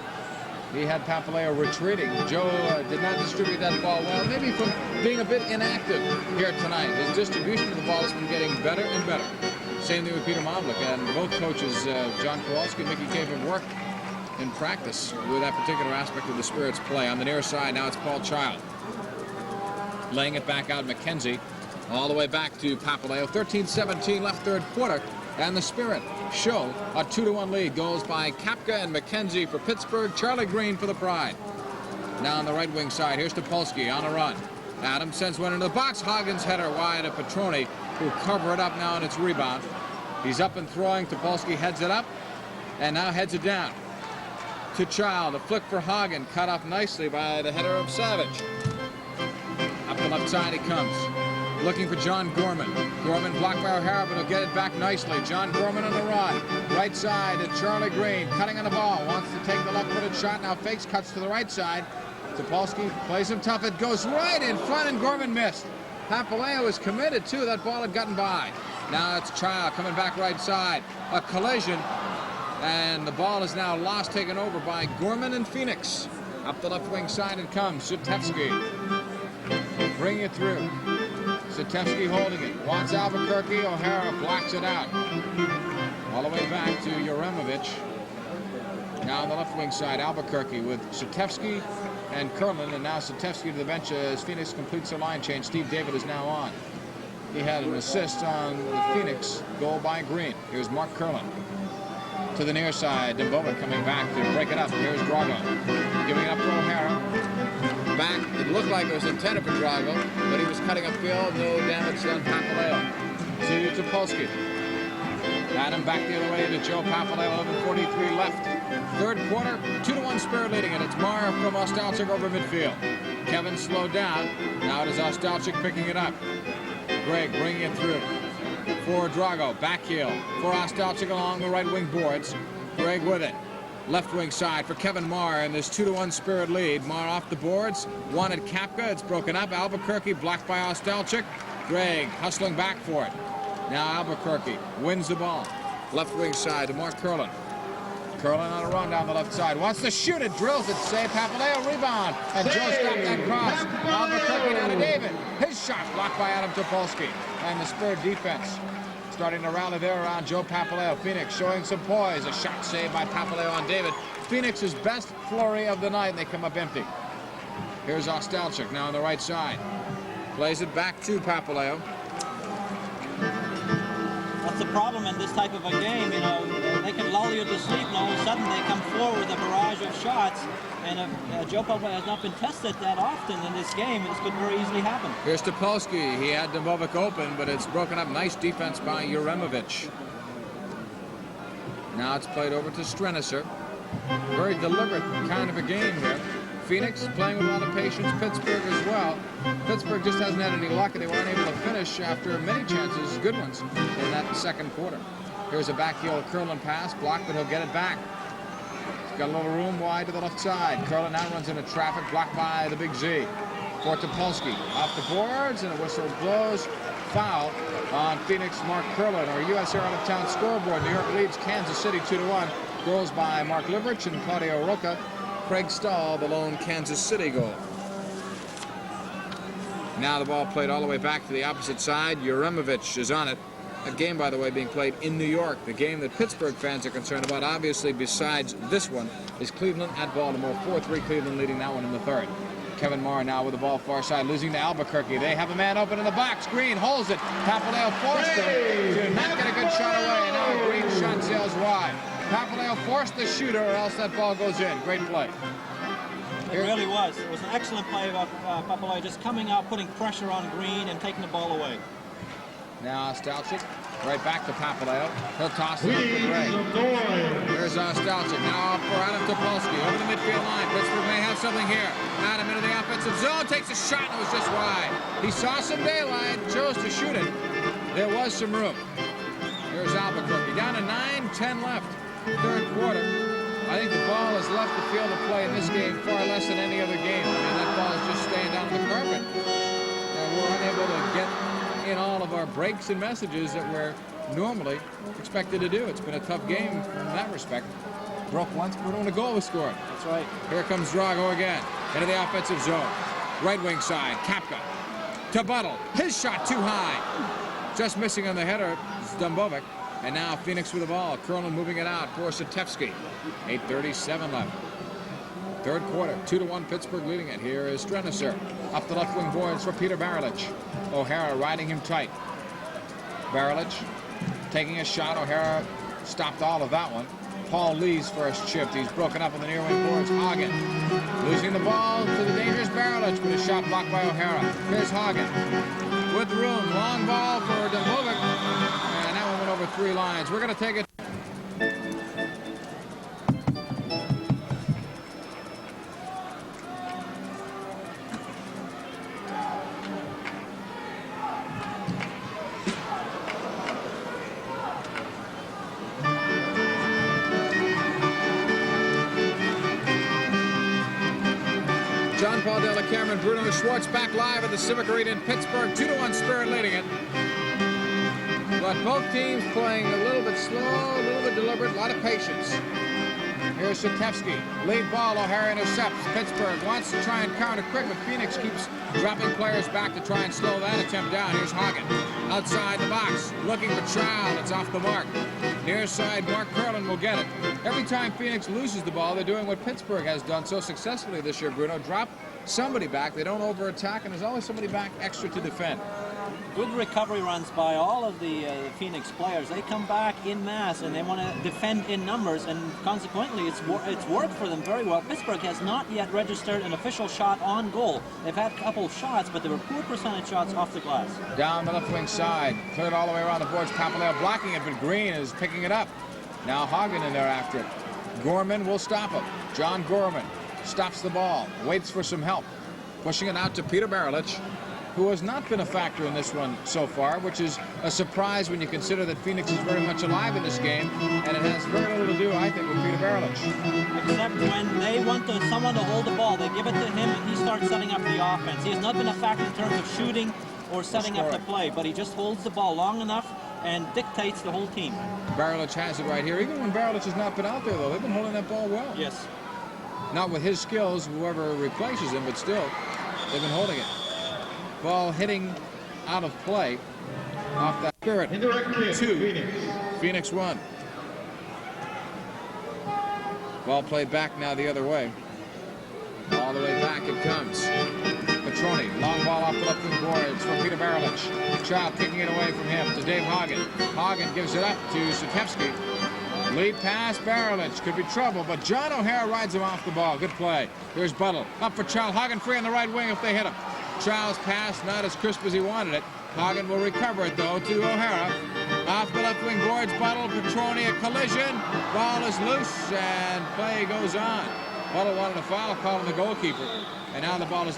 He had Papaleo retreating. Joe did not distribute that ball well, maybe from being a bit inactive here tonight. His distribution of the ball has been getting better and better. Same thing with Peter Mavlik, and both coaches, John Kowalski and Mickey Cave, have worked in practice with that particular aspect of the Spirit's play. On the near side, now it's Paul Child. Laying it back out, McKenzie, all the way back to Papaleo. 13-17 left third quarter, and the Spirit show a 2-1 lead. Goals by Kapka and McKenzie for Pittsburgh. Charlie Green for the Pride. Now on the right wing side, here's Topolsky on a run. Adams sends one into the box. Hagen's header wide of Petroni, who cover it up now on its rebound. He's up and throwing. Topolsky heads it up and now heads it down to Child. A flick for Hagen, cut off nicely by the header of Savage. Up the left side he comes, looking for John Gorman. Gorman blocked by O'Hara, but he'll get it back nicely. John Gorman on the run. Right side to Charlie Green, cutting on the ball. Wants to take the left-footed shot. Now fakes, cuts to the right side. Topolsky plays him tough. It goes right in front, and Gorman missed. Papaleo is committed, too. That ball had gotten by. Now it's Child coming back right side. A collision, and the ball is now lost, taken over by Gorman and Phoenix. Up the left wing side it comes. Sutevsky. Bring it through. Sutevsky holding it. Wants Albuquerque. O'Hara blocks it out. All the way back to Uremovich. Now on the left wing side, Albuquerque with Sutevsky and Curlin, and now Sutevsky to the bench as Phoenix completes their line change. Steve David is now on. He had an assist on the Phoenix goal by Green. Here's Mark Curlin. To the near side, Dembova coming back to break it up. Here's Drago, giving it up to O'Hara. Back, it looked like it was intended for Drago, but he was cutting upfield. No damage done. Papaleo to Topolsky. Adam back the other way to Joe Papaleo. 11:43 left. Third quarter, 2-1 Spirit leading it. It's Meyer from Ostalchik over midfield. Kevin slowed down. Now it is Ostalchik picking it up. Greg bringing it through for Drago. Back heel for Ostalchik along the right wing boards. Greg with it. Left wing side for Kevin Marr in this 2-1 Spirit lead. Marr off the boards. Wanted Kapka. It's broken up. Albuquerque blocked by Ostalchik. Greg hustling back for it. Now Albuquerque wins the ball. Left wing side to Mark Curlin. Curlin on a run down the left side. Wants to shoot it. Drills it. Save. Papaleo rebound. And Joe stopped that cross. Albuquerque down to David. His shot blocked by Adam Topolsky. And the Spirit defense starting to rally there around Joe Papaleo. Phoenix showing some poise. A shot saved by Papaleo on David. Phoenix's best flurry of the night, and they come up empty. Here's Ostalchik now on the right side. Plays it back to Papaleo. That's the problem in this type of a game. You know, they can lull you to sleep, and all of a sudden they come forward with a barrage of shots. And if Joe Papaleo has not been tested that often in this game, this could very easily happen. Here's Topolsky. He had Dembova open, but it's broken up. Nice defense by Uremovich. Now it's played over to Strenicer. Very deliberate kind of a game here. Phoenix playing with a lot of patience. Pittsburgh as well. Pittsburgh just hasn't had any luck, and they weren't able to finish after many chances, good ones, in that second quarter. Here's a back heel Curlin pass, blocked, but he'll get it back. He's got a little room wide to the left side. Curlin now runs into traffic, blocked by the Big Z. For Topolsky, off the boards, and a whistle blows foul on Phoenix. Mark Curlin, our U.S. Air out-of-town scoreboard. New York leads Kansas City 2-1. Goals by Mark Liverich and Claudio Rocca. Craig Stahl, the lone Kansas City goal. Now the ball played all the way back to the opposite side. Uremovich is on it. A game, by the way, being played in New York. The game that Pittsburgh fans are concerned about, obviously, besides this one, is Cleveland at Baltimore. 4-3 Cleveland leading that one in the third. Kevin Marr now with the ball far side, losing to Albuquerque. They have a man open in the box. Green holds it. Papaleo forced him to not get a good shot away. And now a Green shot sails wide. Papaleo forced the shooter, or else that ball goes in. Great play. It really was. It was an excellent play by Papaleo, just coming out, putting pressure on Green, and taking the ball away. Now Stalchik, right back to Papaleo. He'll toss it up to Gray. There's Stalchik, now off for Adam Topolsky, over the midfield line. Pittsburgh may have something here. Adam into the offensive zone, takes a shot, and it was just wide. He saw some daylight, chose to shoot it. There was some room. Here's Albuquerque, down to 9:10 left, third quarter. I think the ball is left the field of play in this game far less than any other game. I mean, that ball is just staying down on the carpet. And we're unable to get in all of our breaks and messages that we're normally expected to do. It's been a tough game in that respect. Broke once, but when a goal was scored. That's right. Here comes Drago again, into the offensive zone. Right wing side, Kapka to Buttle. His shot too high. Just missing on the header, Stambovic. And now Phoenix with the ball. Curlin moving it out for Satevsky. 8:37 left. Third quarter, 2-1 Pittsburgh leading it. Here is Strenisser. Up the left wing boards for Peter Baralich. O'Hara riding him tight. Baralich taking a shot. O'Hara stopped all of that one. Paul Lee's first shift. He's broken up on the near wing boards. Hagen losing the ball to the dangerous Baralich, but a shot blocked by O'Hara. Here's Hagen with room. Long ball for Dvorak. And that one went over 3 lines. We're going to take it. John Paul Della Cameron, Bruno Schwartz back live at the Civic Arena in Pittsburgh. 2-1 Spirit leading it. But both teams playing a little bit slow, a little bit deliberate, a lot of patience. Here's Satevsky. Lead ball, O'Hara intercepts. Pittsburgh wants to try and counter quick, but Phoenix keeps dropping players back to try and slow that attempt down. Here's Hagen. Outside the box, looking for Trout. It's off the mark. Near side, Mark Curlin will get it. Every time Phoenix loses the ball, they're doing what Pittsburgh has done so successfully this year, Bruno. Drop somebody back. They don't over-attack, and there's always somebody back extra to defend. Good recovery runs by all of the Phoenix players. They come back in mass and they want to defend in numbers, and consequently it's worked for them very well. Pittsburgh has not yet registered an official shot on goal. They've had a couple of shots, but they were poor percentage shots off the glass. Down the left wing side, cleared all the way around the boards. Papaleo blocking it, but Green is picking it up. Now Hagen in there after it. Gorman will stop him. John Gorman stops the ball, waits for some help, pushing it out to Peter Baralich, who has not been a factor in this one so far, which is a surprise when you consider that Phoenix is very much alive in this game, and it has very little to do, I think, with Peter Baralich. Except when they want someone to hold the ball, they give it to him, and he starts setting up the offense. He has not been a factor in terms of shooting or setting up the play, but he just holds the ball long enough and dictates the whole team. Baralich has it right here. Even when Baralich has not been out there, though, they've been holding that ball well. Yes. Not with his skills, whoever replaces him, but still, they've been holding it. Ball hitting out of play off that Spirit. 2, Phoenix 1. Ball played back now the other way. All the way back it comes. Petroni, long ball off the left wing boards from Peter Baralich. Child kicking it away from him to Dave Hagen. Hagen gives it up to Satevsky. Lead pass, Baralich. Could be trouble, but John O'Hara rides him off the ball. Good play. Here's Buttle. Up for Child. Hagen free on the right wing if they hit him. Child's pass not as crisp as he wanted it. Hagen will recover it, though, to O'Hara. Off the left wing boards, Buttle, Petroni, a collision. Ball is loose, and play goes on. Buttle wanted a foul call on the goalkeeper, and now the ball is...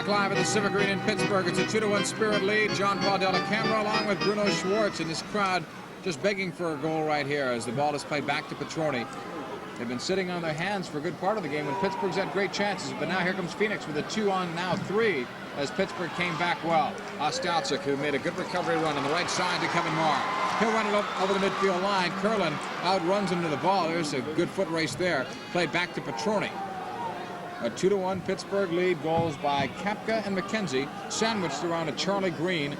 Live at the Civic Arena in Pittsburgh. It's a 2-1 Spirit lead. John Paul Della Camera along with Bruno Schwartz, and this crowd just begging for a goal right here as the ball is played back to Petroni. They've been sitting on their hands for a good part of the game when Pittsburgh's had great chances, but now here comes Phoenix with a 2-on-3 as Pittsburgh came back well. Ostalchik, who made a good recovery run on the right side to Kevin Marr. He'll run it up over the midfield line. Curlin outruns him to the ball. There's a good foot race there. Played back to Petroni. A 2-1 Pittsburgh lead. Goals by Kapka and McKenzie, sandwiched around a Charlie Green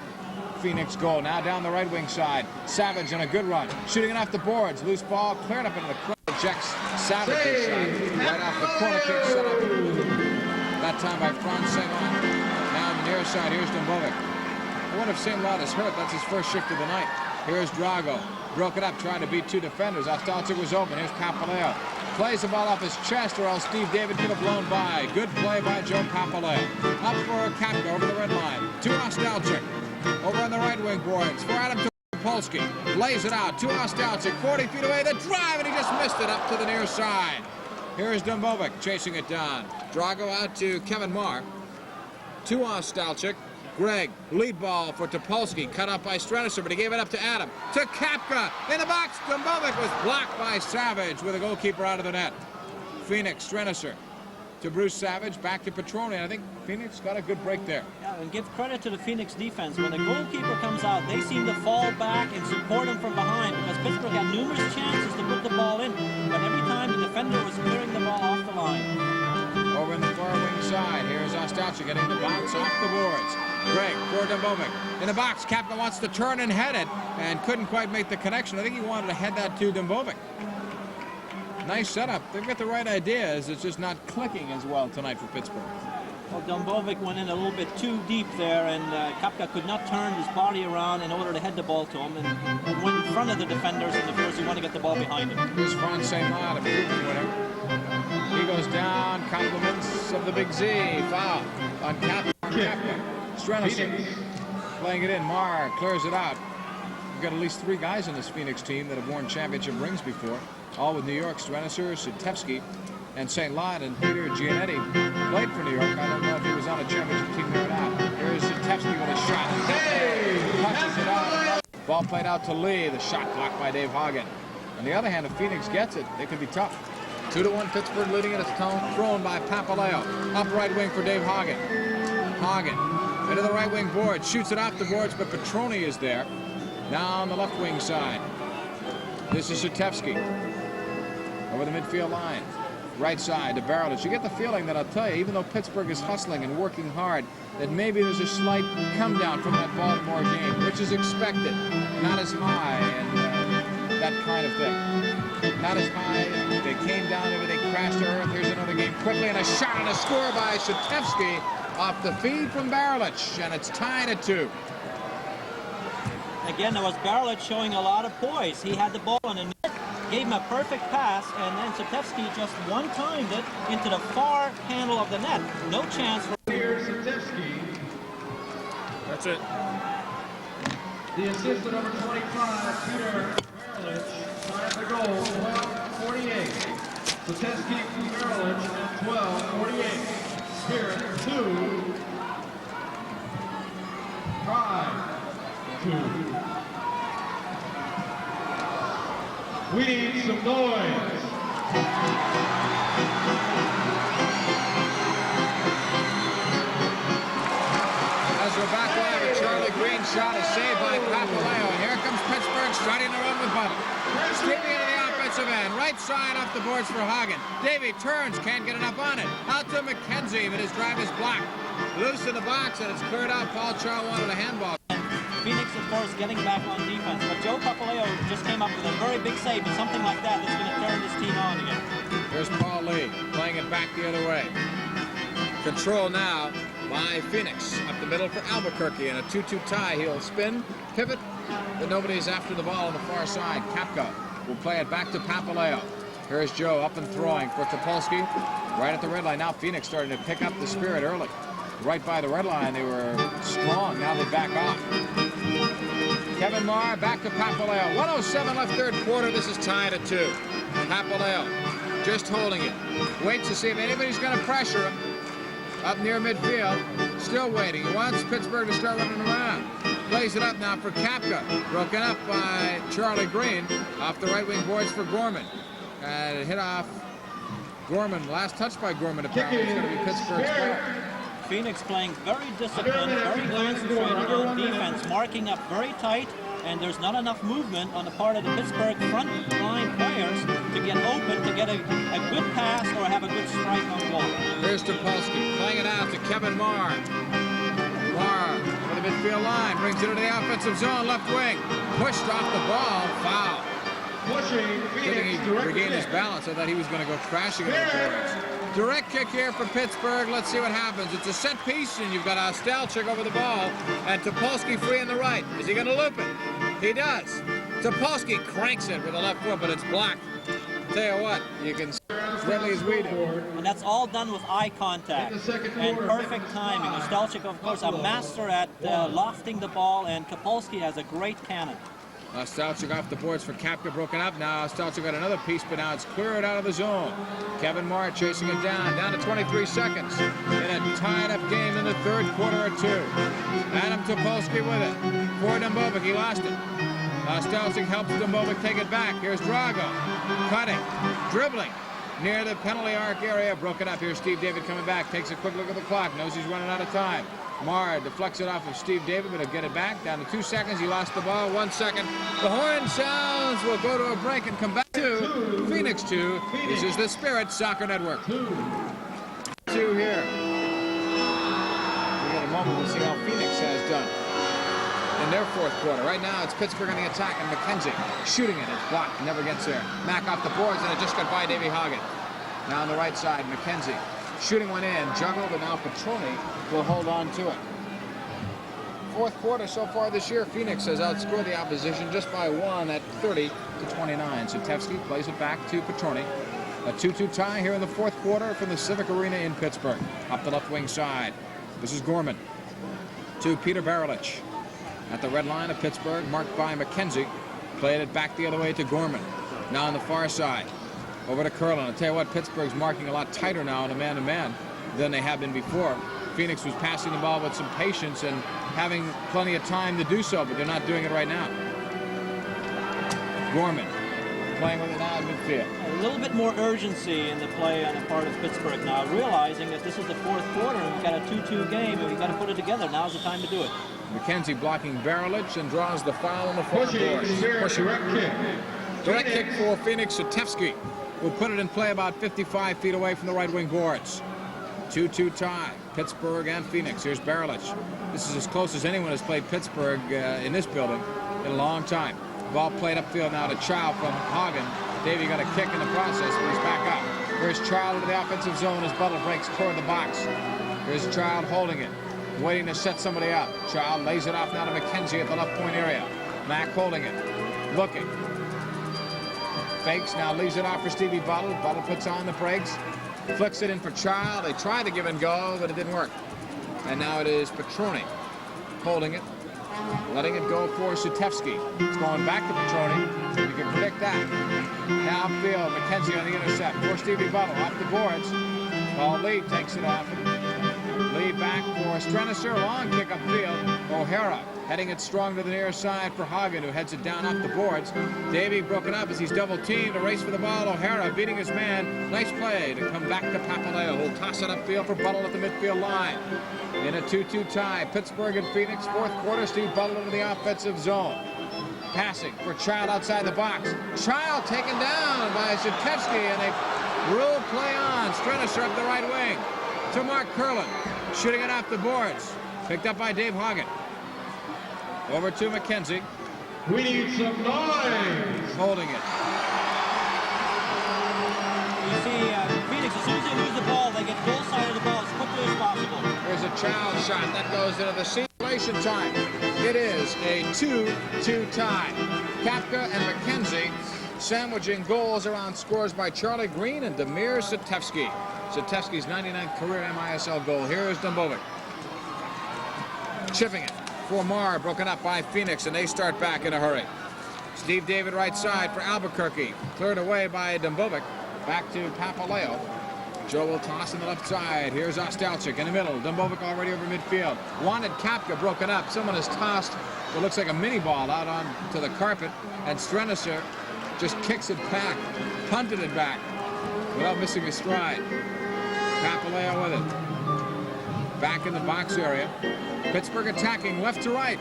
Phoenix goal. Now down the right wing side. Savage on a good run. Shooting it off the boards. Loose ball cleared up into the corner. Checks Savage's shot right off the corner kick set up. That time by Franz Saint-Lot. Now on the near side, here's Dombovic. I wonder if Saint-Lot is hurt. That's his first shift of the night. Here's Drago. Broke it up, trying to beat two defenders. Ostalchik was open. Here's Papaleo. Plays the ball off his chest, or else Steve David could have blown by. Good play by Joe Papaleo. Up for Kapka over the red line. To Ostalchik. Over on the right wing boards. For Adam Polsky lays it out to Ostalchik, 40 feet away, the drive, and he just missed it up to the near side. Here's Dombovic chasing it down. Drago out to Kevin Marr. To Ostalchik. Greg, lead ball for Topolsky, cut up by Strenicer, but he gave it up to Adam. To Kapka, in the box, Dombovic was blocked by Savage with a goalkeeper out of the net. Phoenix, Strenicer. To Bruce Savage, back to Petroni, and I think Phoenix got a good break there. Yeah, and give credit to the Phoenix defense. When the goalkeeper comes out, they seem to fall back and support him from behind, because Pittsburgh had numerous chances to put the ball in, but every time the defender was clearing the ball off the line. Over in the far wing side, here's Ostalchik getting the bounce off the boards. Greg for Dombovic. In the box, Kapka wants to turn and head it, and couldn't quite make the connection. I think he wanted to head that to Dombovic. Nice setup. They've got the right ideas. It's just not clicking as well tonight for Pittsburgh. Well, Dombovic went in a little bit too deep there, and Kapka could not turn his body around in order to head the ball to him, and went in front of the defenders in the first. He wanted to get the ball behind him. Here's Franz Saint-Lot, a improvement winner. He goes down. Compliments of the Big Z. Foul on Kapka. Strenicer playing it in. Marr clears it out. We've got at least 3 guys in this Phoenix team that have worn championship rings before. All with New York. Strenicer, Sutevsky, and Saint-Lot, and Peter Giannetti played for New York. I don't know if he was on a championship team there or not. Here's Sutevsky with a shot. Punches it out. Ball played out to Lee. The shot blocked by Dave Hagen. On the other hand, if Phoenix gets it, they could be tough. 2-1 Pittsburgh leading it. It's thrown by Papaleo. Up right wing for Dave Hagen. Hagen into the right wing board. Shoots it off the boards, but Petroni is there. Now on the left wing side. This is Sutevsky. Over the midfield line. Right side to Barrett. You get the feeling that, I'll tell you, even though Pittsburgh is hustling and working hard, that maybe there's a slight come down from that Baltimore game, which is expected. Not as high and that kind of thing. Not as high. They came down, they crashed to earth. Here's another game quickly, and a shot and a score by Sutevsky off the feed from Barrett, and it's tied at 2. Again, there was Barrett showing a lot of poise. He had the ball on the net, gave him a perfect pass, and then Sutevsky just one-timed it into the far handle of the net. No chance for... Here's Sutevsky. That's it. The assist to number 25, Peter Marolich, signed the goal, 12:48. Sutevsky, Marolich, at 12:48. Spirit 2, 5-2. We need some noise. As we're back live, a Charlie Green shot is saved by Papaleo. And here comes Pittsburgh starting to run with Butler. Streaming into the offensive end. Right side off the boards for Hagen. Davey turns, can't get enough on it. Out to McKenzie, but his drive is blocked. Loose in the box, and it's cleared out. Paul Char wanted a handball. Phoenix, of course, getting back on defense. But Joe Papaleo just came up with a very big save, and something like that's going to turn this team on again. Here's Paul Lee playing it back the other way. Control now by Phoenix. Up the middle for Albuquerque in a 2-2 tie. He'll spin, pivot, but nobody's after the ball on the far side. Kapka will play it back to Papaleo. Here's Joe up and throwing for Topolsky. Right at the red line. Now Phoenix starting to pick up the spirit early. Right by the red line, they were strong. Now they back off. Kevin Marr back to Papaleo. 1:07 left third quarter. This is tied at 2. Papaleo just holding it. Waits to see if anybody's going to pressure him. Up near midfield. Still waiting. He wants Pittsburgh to start running around. Plays it up now for Kapka. Broken up by Charlie Green. Off the right wing boards for Gorman. And it hit off Gorman. Last touch by Gorman apparently is going to be Pittsburgh's ball. Phoenix playing very disciplined, very concentrated on defense, marking up very tight, and there's not enough movement on the part of the Pittsburgh front line players to get open, to get a good pass or have a good strike on goal. Here's Topolsky playing it out to Kevin Marr. Marr over the midfield line, brings it into the offensive zone, left wing. Pushed off the ball, foul. Good thing he regained his balance. I thought he was going to go crashing into the boards. Direct kick here for Pittsburgh. Let's see what happens. It's a set piece, and you've got Ostalchik over the ball, and Topolsky free on the right. Is he going to loop it? He does. Topolsky cranks it with the left foot, but it's blocked. Tell you what, you can see as readily as we do. And that's all done with eye contact and perfect timing. Ostalchik, of course, a master at lofting the ball, and Topolsky has a great cannon. Ostalchik off the boards for Kapka, broken up. Now Ostalchik got another piece, but now it's cleared out of the zone. Kevin Marr chasing it down to 23 seconds in a tied-up game in the third quarter or two. Adam Topolsky with it. For Dumbovic, he lost it. Ostalchik helps Dumbovic take it back. Here's Drago, cutting, dribbling. Near the penalty arc area, broken up. Here's Steve David coming back, takes a quick look at the clock, knows he's running out of time. Marr deflects it off of Steve David, but he'll get it back. Down to 2 seconds. He lost the ball. 1 second. The horn sounds. We'll go to a break and come back to Phoenix 2. This is the Spirit Soccer Network. 2 here. We got a moment. We'll see how Phoenix has done in their fourth quarter. Right now, it's Pittsburgh on the attack, and McKenzie shooting it. It's blocked. Never gets there. Mack off the boards, and it just got by Davey Hagen. Now on the right side, McKenzie. Shooting one in, juggled, and now Petroni will hold on to it. Fourth quarter so far this year, Phoenix has outscored the opposition just by 1 at 30-29. Sutevsky plays it back to Petroni. A 2-2 tie here in the fourth quarter from the Civic Arena in Pittsburgh. Up the left wing side. This is Gorman to Peter Baralich. At the red line of Pittsburgh, marked by McKenzie. Played it back the other way to Gorman. Now on the far side. Over to Curlin. I'll tell you what, Pittsburgh's marking a lot tighter now in a man-to-man than they have been before. Phoenix was passing the ball with some patience and having plenty of time to do so, but they're not doing it right now. Gorman playing with it now in midfield. A little bit more urgency in the play on the part of Pittsburgh now, realizing that this is the fourth quarter and we've got a 2-2 game and we've got to put it together. Now's the time to do it. McKenzie blocking Baralich and draws the foul on the far boards. Direct kick for Phoenix. Sutevsky will put it in play about 55 feet away from the right wing boards. 2-2 tie, Pittsburgh and Phoenix. Here's Baralich. This is as close as anyone has played Pittsburgh in this building in a long time. Ball played upfield now to Chow from Hagen. Davey got a kick in the process, but he's back up. Here's Child into the offensive zone as Butler breaks toward the box. Here's Child holding it, waiting to set somebody up. Child lays it off now to McKenzie at the left point area. Mack holding it, looking. Fakes, now leaves it off for Stevie Butler. Butler puts on the brakes, flicks it in for Child. They tried to give and go, but it didn't work. And now it is Petroni holding it, letting it go for Sutevsky. It's going back to Petroni. You can predict that. Downfield, McKenzie on the intercept for Stevie Butler off the boards. Paul Lee takes it off. Lee back for Strenisser. Long kick upfield. O'Hara heading it strong to the near side for Hagen, who heads it down off the boards. Davey broken up as he's double-teamed. A race for the ball. O'Hara beating his man. Nice play to come back to Papaleo, who'll toss it upfield for Butler at the midfield line. In a 2-2 tie, Pittsburgh and Phoenix. Fourth quarter, Steve Butler into the offensive zone. Passing for Child outside the box. Child taken down by Sutevsky, and they rule play on. Strenisser up the right wing to Mark Curlin. Shooting it off the boards. Picked up by Dave Hagen. Over to McKenzie. We need some noise. Holding it. You see, Phoenix, as soon as they lose the ball, they get goal side of the ball as quickly as possible. There's a Child shot. That goes into the simulation time. It is a 2-2 tie. Kapka and McKenzie sandwiching goals around scores by Charlie Green and Damir Sutevsky. Sutevsky's 99th career MISL goal. Here is Dumbovic. Chipping it for Marr, broken up by Phoenix, and they start back in a hurry. Steve David right side for Albuquerque. Cleared away by Dumbovic. Back to Papaleo. Joe will toss on the left side. Here's Ostalchik in the middle. Dumbovic already over midfield. Wanted Kapka broken up. Someone has tossed what looks like a mini ball out onto the carpet, and Strenicer just kicks it back, punted it back without missing a stride. Papaleo with it. Back in the box area. Pittsburgh attacking left to right.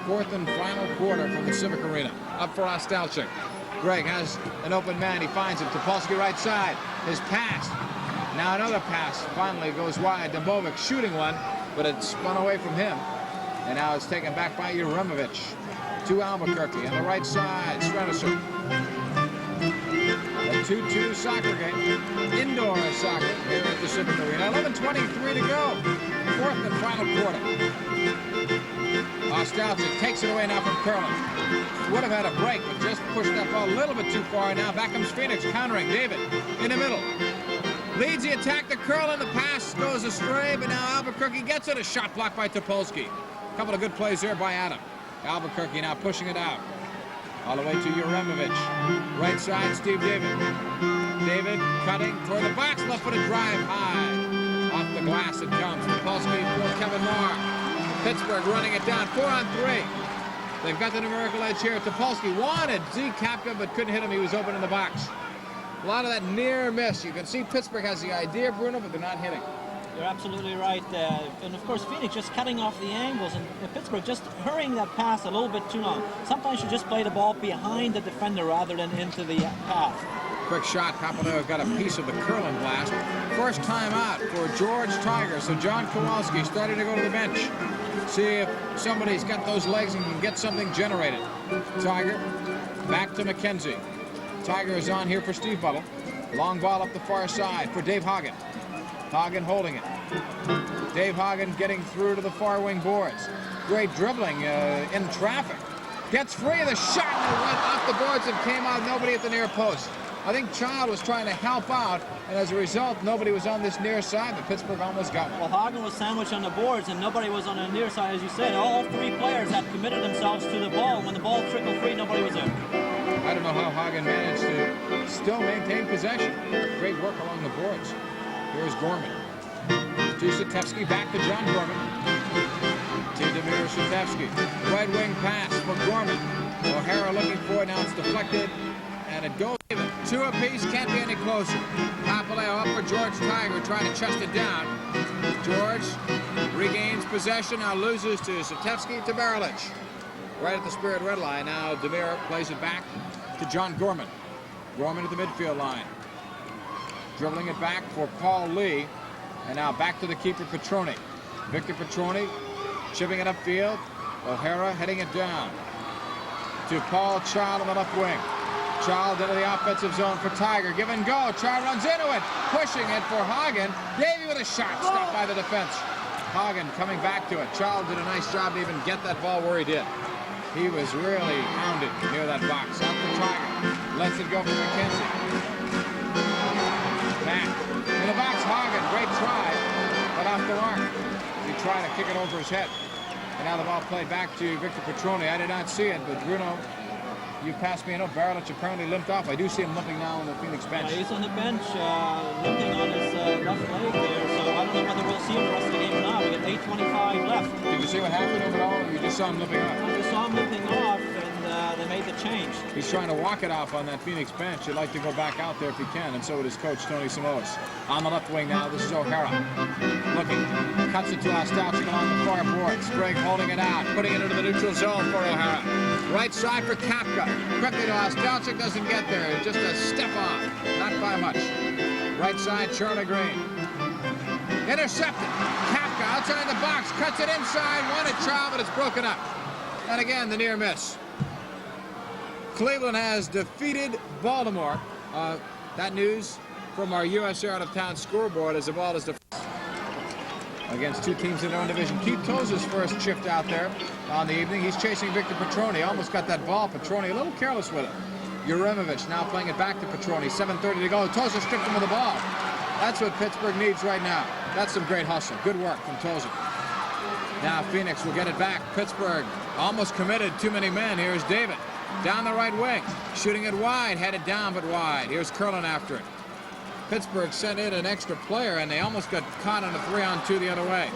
Fourth and final quarter from the Civic Arena. Up for Ostalchik. Greg has an open man. He finds him. Topolsky right side. His pass. Now another pass finally goes wide. Dumbovic shooting one, but it spun away from him. And now it's taken back by Uremovich to Albuquerque on the right side. Strenicer. A 2-2 soccer game. Indoor soccer here at the Civic Arena. 11:23 to go. Fourth and final quarter. Ostalchik takes it away now from Curlin. Would have had a break, but just pushed that ball a little bit too far. Now back comes Phoenix countering. David in the middle. Leads the attack to Curlin. The pass goes astray, but now Albuquerque gets it. A shot blocked by Topolsky. A couple of good plays there by Adam. Albuquerque now pushing it out. All the way to Uremovich. Right side, Steve David. David cutting toward the box. Left-footed drive high. Off the glass it comes. Topolsky for Kevin Moore. Pittsburgh running it down. 4-on-3. They've got the numerical edge here. Topolsky wanted Z Kapka, but couldn't hit him. He was open in the box. A lot of that near miss. You can see Pittsburgh has the idea, Bruno, but they're not hitting. You're absolutely right. And of course, Phoenix just cutting off the angles, and Pittsburgh just hurrying that pass a little bit too long. Sometimes you just play the ball behind the defender rather than into the path. Quick shot. Papaleo got a piece of the Curlin blast. First time out for George Tiger. So John Kowalski starting to go to the bench. See if somebody's got those legs and can get something generated. Tiger back to McKenzie. Tiger is on here for Steve Buttle. Long ball up the far side for Dave Hagen. Hagen holding it. Dave Hagen getting through to the far wing boards. Great dribbling in traffic. Gets free of the shot and it went off the boards and came out. Nobody at the near post. I think Child was trying to help out, and as a result, nobody was on this near side, but Pittsburgh almost got one. Well, Hagen was sandwiched on the boards, and nobody was on the near side, as you said. All three players had committed themselves to the ball. When the ball trickled free, nobody was there. I don't know how Hagen managed to still maintain possession. Great work along the boards. Here's Gorman. To Satevsky, back to John Gorman. To Demir Satevsky. Right wing pass for Gorman. O'Hara looking for it, now it's deflected. And it goes. Two apiece, can't be any closer. Papaleo up for George Tiger, trying to chest it down. George regains possession, now loses to Satevsky to Barilich. Right at the Spirit red line. Now Demir plays it back to John Gorman. Gorman at the midfield line. Dribbling it back for Paul Lee. And now back to the keeper, Petroni. Victor Petroni chipping it upfield. O'Hara heading it down to Paul Child on the left wing. Child into the offensive zone for Tiger. Give and go. Child runs into it. Pushing it for Hagen. Davey with a shot. Stopped by the defense. Hagen coming back to it. Child did a nice job to even get that ball where he did. He was really hounded near that box. Out for Tiger. Lets it go for McKenzie. Back. In the box, Hagen. Great try. But off the mark. He tried to kick it over his head. And now the ball played back to Victor Petroni. I did not see it, but Bruno, you passed me. I know Barilich apparently limped off. I do see him limping now on the Phoenix bench. He's on the bench, limping on his left leg there, so I don't know whether we'll see him the rest of the game or not. We got 8:25 left. Did you see what happened overall, or you just saw him limping off? I just saw him limping off, and they made the change. He's trying to walk it off on that Phoenix bench. He'd like to go back out there if he can, and so would his coach, Tony Simoes. On the left wing now, this is O'Hara. Looking, cuts it to Ostalchik along the far boards. Greg holding it out, putting it into the neutral zone for O'Hara. Right side for Kapka. Quickly to Ostalchik, doesn't get there. Just a step off, not by much. Right side, Charlie Green. Intercepted. Kapka outside the box, cuts it inside. Wanted Child, but it's broken up. And again, the near miss. Cleveland has defeated Baltimore. That news from our USA Out of Town scoreboard as the ball is defeated against two teams in their own division. Keith Toza's first shift out there on the evening. He's chasing Victor Petroni. Almost got that ball. Petroni a little careless with it. Uremovich now playing it back to Petroni. 7:30 to go. Toza stripped him with the ball. That's what Pittsburgh needs right now. That's some great hustle. Good work from Toza. Now Phoenix will get it back. Pittsburgh almost committed. Too many men. Here's David. Down the right wing. Shooting it wide. Headed down but wide. Here's Curlin after it. Pittsburgh sent in an extra player, and they almost got caught on a 3-on-2 the other way.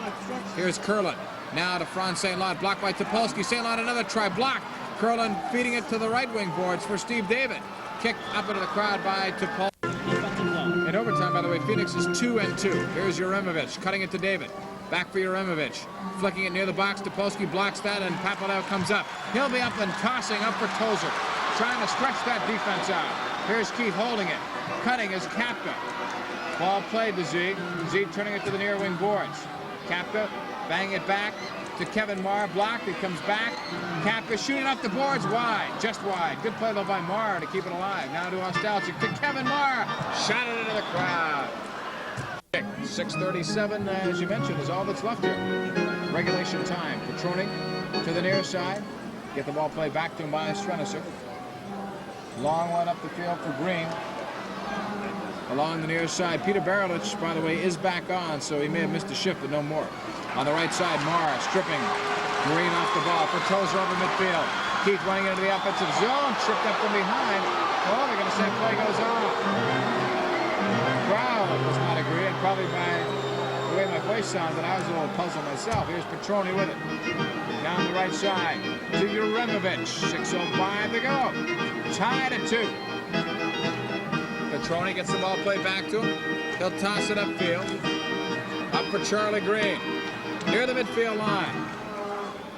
Here's Curlin. Now to Franz St. Lot, blocked by Topolsky. St. Lot another try, blocked. Curlin feeding it to the right wing boards for Steve David. Kicked up into the crowd by Topolsky. In overtime, by the way, Phoenix is 2-2. Here's Uremovich, cutting it to David. Back for Uremovich. Flicking it near the box. Topolsky blocks that, and Papaleo comes up. He'll be up and tossing up for Tozer. Trying to stretch that defense out. Here's Keith holding it. Cutting is Kapka. Ball played to Z. Z turning it to the near wing boards. Kapka banging it back to Kevin Marr. Blocked. It comes back. Kapka shooting up the boards wide. Just wide. Good play though by Marr to keep it alive. Now to Ostalchik to Kevin Marr. Shot it into the crowd. 6:37, as you mentioned, is all that's left here. Regulation time. Petroni to the near side. Get the ball played back to him by Strenisic. Long one up the field for Green. Along the near side, Peter Baralich, by the way, is back on, so he may have missed a shift, but no more. On the right side, Marr stripping Green off the ball for Tozer over midfield. Keith running into the offensive zone, tripped up from behind. Oh, they're going to say play goes off. The crowd does not agree, and probably by the way my voice sounded, I was a little puzzled myself. Here's Petroni with it. Down the right side to Uremovich. 6:05 to go. Tied at 2. Petroni gets the ball played back to him. He'll toss it upfield. Up for Charlie Green. Near the midfield line.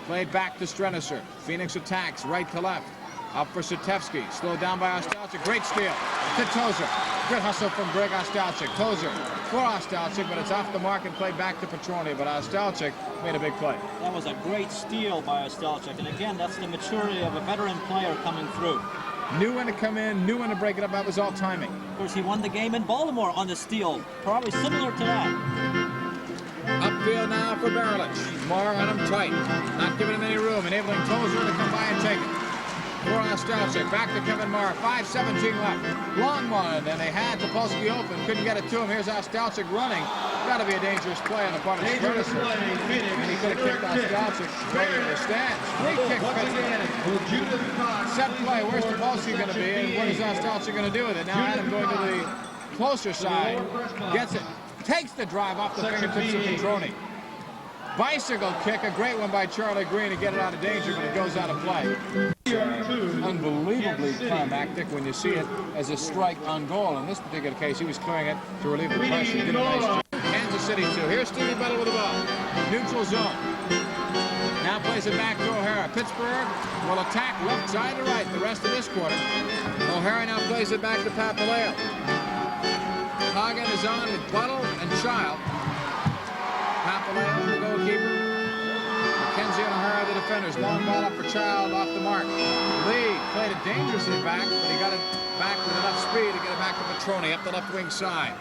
Played back to Strenisic. Phoenix attacks right to left. Up for Sutevsky. Slowed down by Ostalchik. Great steal to Tozer. Good hustle from Greg Ostalchik. Tozer for Ostalchik, but it's off the mark and played back to Petroni. But Ostalchik made a big play. That was a great steal by Ostalchik. And again, that's the maturity of a veteran player coming through. Knew when to come in, knew when to break it up. That was all timing. Of course, he won the game in Baltimore on the steal. Probably similar to that. Upfield now for Baralich. Marr on him tight. Not giving him any room, enabling Tozer to come by and take it. For Ostalchik, back to Kevin Marr. 5:17 left. Long one, and they had Topolsky open. Couldn't get it to him. Here's Ostalchik running. Got to be a dangerous play on the part of Strenisic. And he could have kicked Ostalchik right into the stands. Free kick, Pittsburgh. Set play. Where's Topolsky going to be, and what is Ostalchik going to do with it? Now Adam going to the closer side. Gets it. Takes the drive off the fingertips of Petroni. Bicycle kick, a great one by Charlie Green to get it out of danger, but it goes out of play. Unbelievably climactic when you see it as a strike on goal. In this particular case, he was clearing it to relieve the pressure. Did a nice job. Kansas City 2. Here's Stevie Butler with the ball. Neutral zone. Now plays it back to O'Hara. Pittsburgh will attack left side to right the rest of this quarter. O'Hara now plays it back to Papaleo. Hagen is on with Buttle and Child. Papaleo, the goalkeeper. McKenzie and O'Hara, the defenders. Long ball up for Child, off the mark. Lee played it dangerously back, but he got it back with enough speed to get it back to Petroni up the left wing side.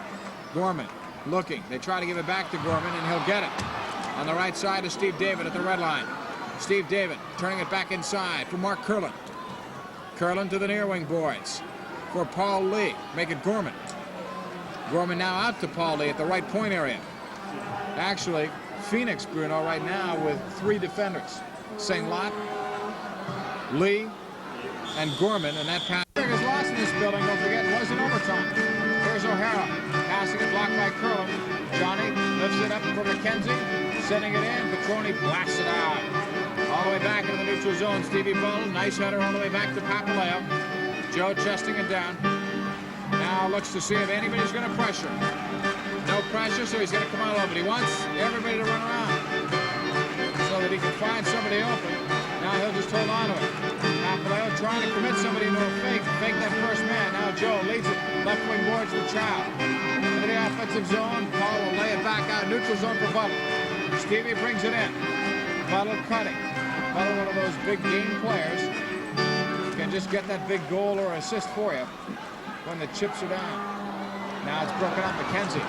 Gorman looking. They try to give it back to Gorman, and he'll get it. On the right side is Steve David at the red line. Steve David turning it back inside for Mark Curlin. Curlin to the near wing boards for Paul Lee. Make it Gorman. Gorman now out to Paul Lee at the right point area. Actually, Phoenix, Bruno, right now with 3 defenders. St. Lot, Lee, and Gorman, and that pass is lost in this building, don't forget, it was in overtime. Here's O'Hara, passing it blocked by Curlin. Johnny lifts it up for McKenzie, sending it in. Petroni blasts it out. All the way back into the neutral zone, Stevie Buttle, nice header all the way back to Papaleo. Joe chesting it down. Now looks to see if anybody's going to pressure. No pressure, so he's going to come all over. He wants everybody to run around so that he can find somebody open. Now he'll just hold on to it. Papaleo trying to commit somebody into a fake that first man. Now Joe leads it, left wing boards for Chow. Into the offensive zone, Paul will lay it back out, neutral zone for Buttle. Stevie brings it in. Buttle cutting. Buttle, one of those big game players, can just get that big goal or assist for you when the chips are down. Now it's broken up. McKenzie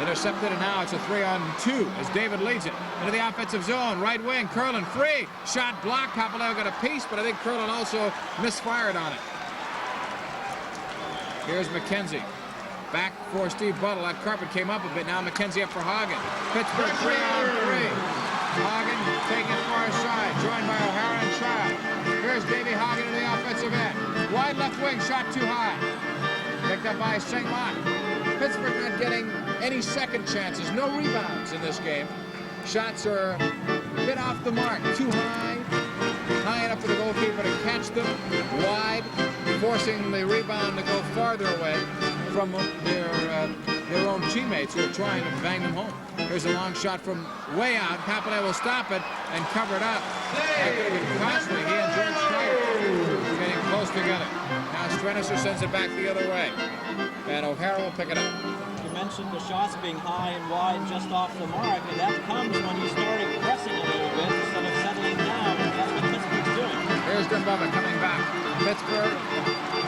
intercepted, and now it's a 3-on-2 as David leads it into the offensive zone. Right wing, Curlin free. Shot blocked. Papaleo got a piece, but I think Curlin also misfired on it. Here's McKenzie. Back for Steve Buttle. That carpet came up a bit. Now McKenzie up for Hagen. Pittsburgh 3-on-3. Hagen taking far side, joined by O'Hara and Child. Here's Davey Hagen to the offensive end. Wide left wing, shot too high. Picked up by St. Lot. Pittsburgh not getting any second chances. No rebounds in this game. Shots are a bit off the mark. Too high. High enough for the goalkeeper to catch them. Wide. Forcing the rebound to go farther away from their own teammates who are trying to bang them home. Here's a long shot from way out. Papaleo will stop it and cover it up. That could have been costly. He and George Schreier getting close together. Now Strenicer sends it back the other way. And O'Hara will pick it up. You mentioned the shots being high and wide just off the mark, and that comes when you started pressing a little bit instead of settling down. And that's what Pittsburgh's doing. Here's Dembova coming back. Pittsburgh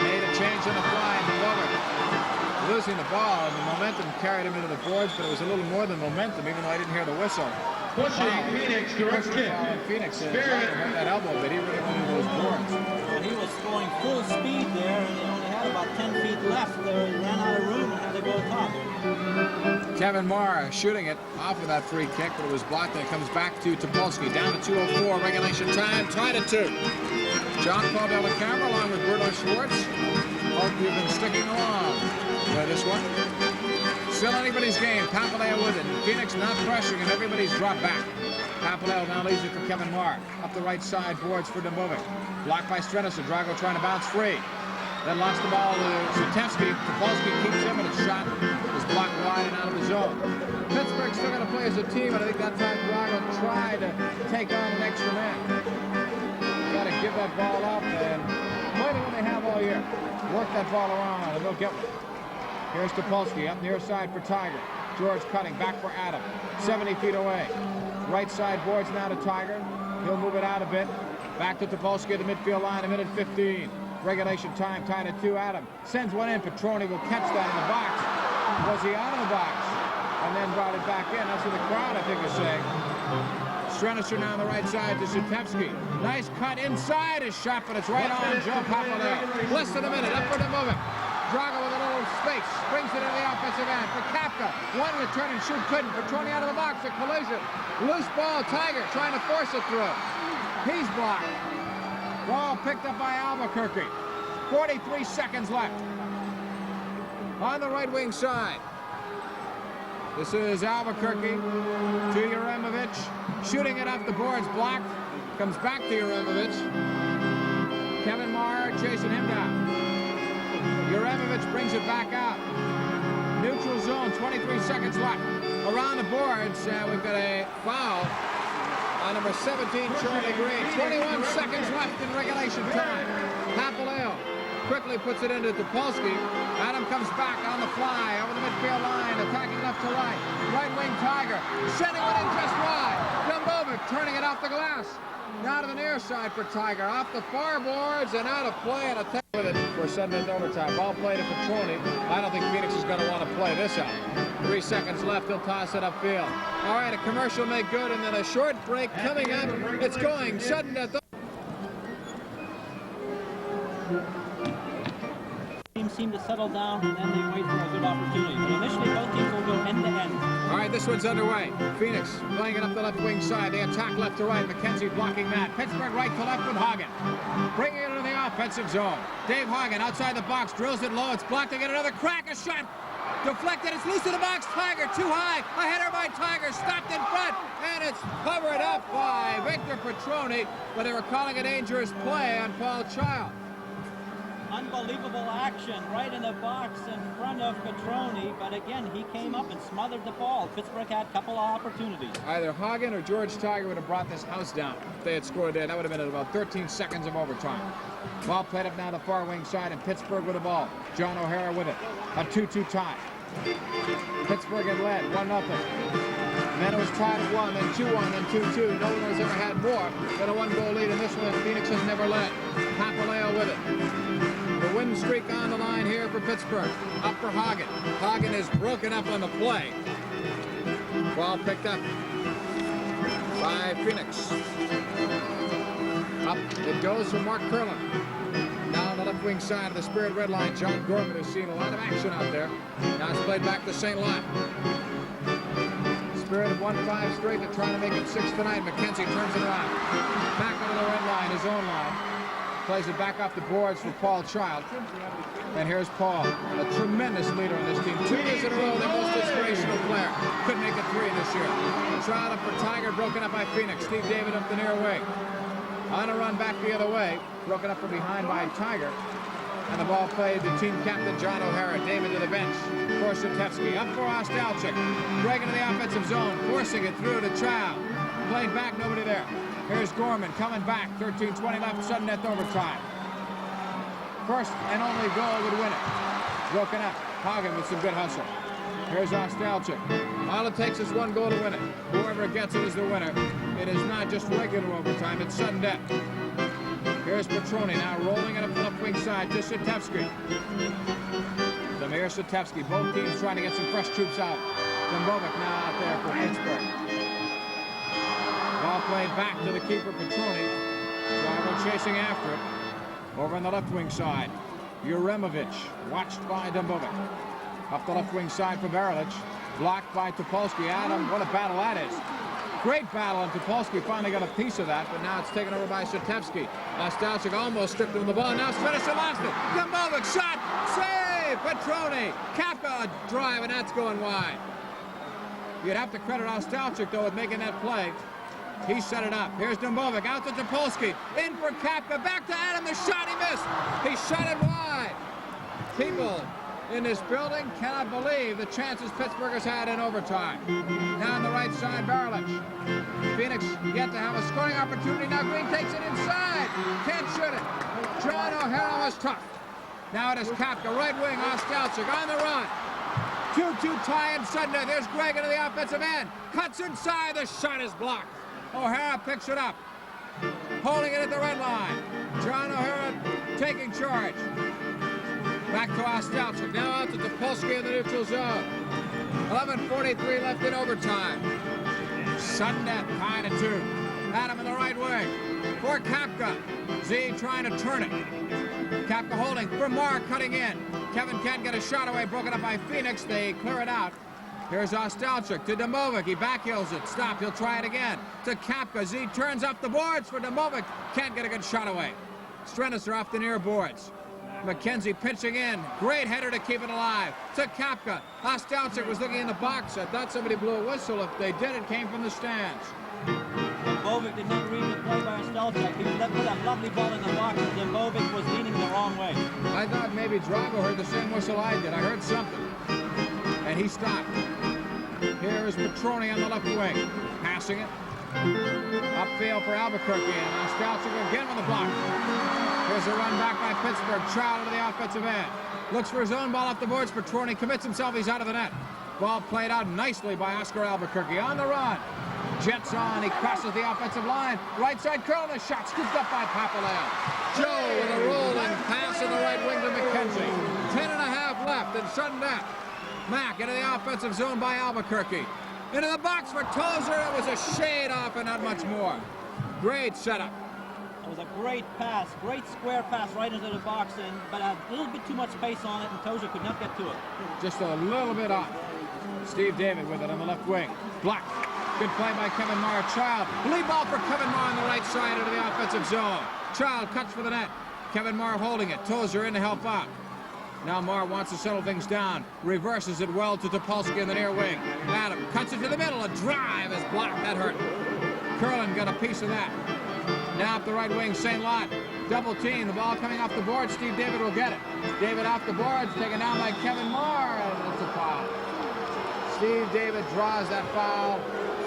made a change on the fly. Dembova losing the ball, and the momentum carried him into the boards, but it was a little more than momentum, even though I didn't hear the whistle. Pushing Phoenix direct kick. Phoenix hurt that elbow, but he really went into those boards. Well, he was going full speed there, and they only had about 10 feet left. They ran out of room and had to go top. Kevin Marr shooting it off of that free kick, but it was blocked, and it comes back to Topolsky. Down to 2:04, regulation time, tied at 2. John Paul Del Camera along with Bruno Schwartz. Hope you've been sticking along with this one. Still anybody's game. Papaleo with it. Phoenix not pressuring, and everybody's dropped back. Papaleo now leaves it for Kevin Marr. Up the right side, boards for Dembova. Blocked by Strenicer. Drago trying to bounce free. Then lost the ball to Zatevsky. Topolsky keeps him, and his shot is blocked wide and out of the zone. Pittsburgh's still going to play as a team, and I think that time Drago tried to take on an extra man. Got to give that ball up and play the one they have all year. Work that ball around, and they'll get one. Here's Topolsky up near side for Tiger. George cutting back for Adam. 70 feet away. Right side boards now to Tiger. He'll move it out a bit. Back to Topolsky at the midfield line, a minute 15. Regulation time tied at 2. Adam sends one in. Petroni will catch that in the box. Was he out of the box? And then brought it back in. That's what the crowd, I think, is saying. Strenicer now on the right side to Zatevsky. Nice cut inside his shot, but it's right on Joe Papaleo. Less than a minute. Up for the moment. Drago with a little space. Brings it into the offensive end for Kapka. One to turn and shoot, couldn't. Petroni out of the box. A collision. Loose ball. Tiger trying to force it through. He's blocked. Ball picked up by Albuquerque. 43 seconds left. On the right wing side. This is Albuquerque to Uremovic. Shooting it off the boards. Blocked. Comes back to Uremovic. Kevin Marr chasing him down. Uremovic brings it back out. Neutral zone. 23 seconds left. Around the boards. We've got a foul on number 17, Charlie Green. 21 seconds left in regulation time. Papaleo quickly puts it into Topolsky. Adam comes back on the fly over the midfield line, attacking left to right. Right wing Tiger, sending one in just wide. Dembova turning it off the glass. Now to the near side for Tiger. Off the far boards and out of play, and attack with it. We're sending it to overtime. Ball play to Petroni. I don't think Phoenix is going to want to play this out. 3 seconds left. He'll toss it upfield. All right, a commercial make good, and then a short break coming up. It's going sudden death. Teams seem to settle down, and then they wait for a good opportunity. But initially, both teams will go end to end. All right, this one's underway. Phoenix playing it up the left wing side. They attack left to right. McKenzie blocking that. Pittsburgh right to left with Hagen. Bringing it into the offensive zone. Dave Hagen outside the box, drills it low. It's blocked. They get another crack. A shot deflected. It's loose in the box. Tiger too high. A header by Tiger. Stopped in front. And it's covered up by Victor Petroni. But they were calling a dangerous play on Paul Child. Unbelievable action right in the box in front of Petroni, but again, he came up and smothered the ball. Pittsburgh had a couple of opportunities. Either Hagen or George Tiger would have brought this house down if they had scored there. That would have been at about 13 seconds of overtime. Ball played up now the far wing side, and Pittsburgh with the ball. John O'Hara with it. A 2-2 tie. Pittsburgh had led 1-0. Then it was tied at 1, then 2-1, then 2-2. No one has ever had more than a 1-goal lead in this one. Phoenix has never led. Papaleo with it. The win streak on the line here for Pittsburgh. Up for Hagen. Hagen is broken up on the play. Ball picked up by Phoenix. Up it goes for Mark Curlin. Now on the left wing side of the Spirit Red Line, John Gorman has seen a lot of action out there. Now it's played back to St. Louis. Spirit have won 5 straight. They're trying to make it 6 tonight. McKenzie turns it around. Back onto the red line, his own line. Plays it back off the boards for Paul Child. And here's Paul, a tremendous leader on this team. 2 years in 3 this year. Child up for Tiger, broken up by Phoenix. Steve David up the near wing. On a run back the other way, broken up from behind by Tiger. And the ball played to team captain John O'Hara. David to the bench for Shatevsky. Up for Ostalchik. Breaking to the offensive zone, forcing it through to Child. Played back, nobody there. Here's Gorman coming back. 13:20 left, sudden death overtime. First and only goal would win it. Broken up. Hagen with some good hustle. Here's Ostalchik. All it takes is one goal to win it. Whoever gets it is the winner. It is not just regular overtime, it's sudden death. Here's Petroni now rolling it up the left wing side to Shatevsky. Damir Shatevsky. Both teams trying to get some fresh troops out. Dembovic now out there for Pittsburgh. Ball played back to the keeper, Petroni. Driver chasing after it. Over on the left wing side, Uremovic, watched by Dembovic. Up the left wing side for Barilich. Blocked by Topolsky. Adam, what a battle that is. Great battle, and Topolsky finally got a piece of that, but now it's taken over by Shatevsky. Ostalchik almost stripped him of the ball. Now Svetislav lost it. Dembovic shot, save, Petroni. Kapka drive, and that's going wide. You'd have to credit Ostalchik, though, with making that play. He set it up. Here's Dembovic out to Topolsky. In for Kapka. Back to Adam. The shot he missed. He shot it wide. People in this building cannot believe the chances Pittsburgh has had in overtime. Down the right side, Barilich. Phoenix yet to have a scoring opportunity. Now Green takes it inside. Can't shoot it. John O'Hara was tough. Now it is Kapka. Right wing. Ostalchik on the run. 2-2 tie in Sunday. There's Gregg into the offensive end. Cuts inside. The shot is blocked. O'Hara picks it up, holding it at the red line. John O'Hara taking charge. Back to Ostalchik, now out to Topolsky in the neutral zone. 11:43 left in overtime. Sudden death, tied at 2. Adam in the right wing for Kapka. Z trying to turn it. Kapka holding for Marr, cutting in. Kevin can't get a shot away, broken up by Phoenix. They clear it out. Here's Ostalchik to Dembovic. He backheels it. Stop. He'll try it again. To Kapka. Z turns up the boards for Dembovic. Can't get a good shot away. Strenisser off the near boards. McKenzie pitching in. Great header to keep it alive. To Kapka. Ostalchik was looking in the box. I thought somebody blew a whistle. If they did, it came from the stands. Dembovic did not read the play by Ostalchik. He put that lovely ball in the box, and Dembovic was leaning the wrong way. I thought maybe Drago heard the same whistle I did. I heard something. And he stopped. Here is Petroni on the left wing. Passing it. Upfield for Albuquerque. And Ostalchik again with the block. Here's a run back by Pittsburgh. Child to the offensive end. Looks for his own ball off the boards. Petroni commits himself. He's out of the net. Ball played out nicely by Oscar Albuquerque. On the run. Jets on. He crosses the offensive line. Right side curl. And a shot scooped up by Papaleo. Joe with a rolling pass in the right wing to McKenzie. 10.5 left and sudden death. Mack into the offensive zone by Albuquerque. Into the box for Tozer. It was a shade off and not much more. Great setup. It was a great pass, great square pass right into the box, but a little bit too much space on it, and Tozer could not get to it. Just a little bit off. Steve David with it on the left wing. Blocked. Good play by Kevin Marr. Child. Lead ball for Kevin Marr on the right side into the offensive zone. Child cuts for the net. Kevin Marr holding it. Tozer in to help out. Now Marr wants to settle things down. Reverses it well to Topolsky in the near wing. Adam cuts it to the middle. A drive is blocked. That hurt. Curlin got a piece of that. Now up the right wing, St. Lot. Double team. The ball coming off the board. Steve David will get it. David off the boards. Taken down by Kevin Marr. And it's a foul. Steve David draws that foul.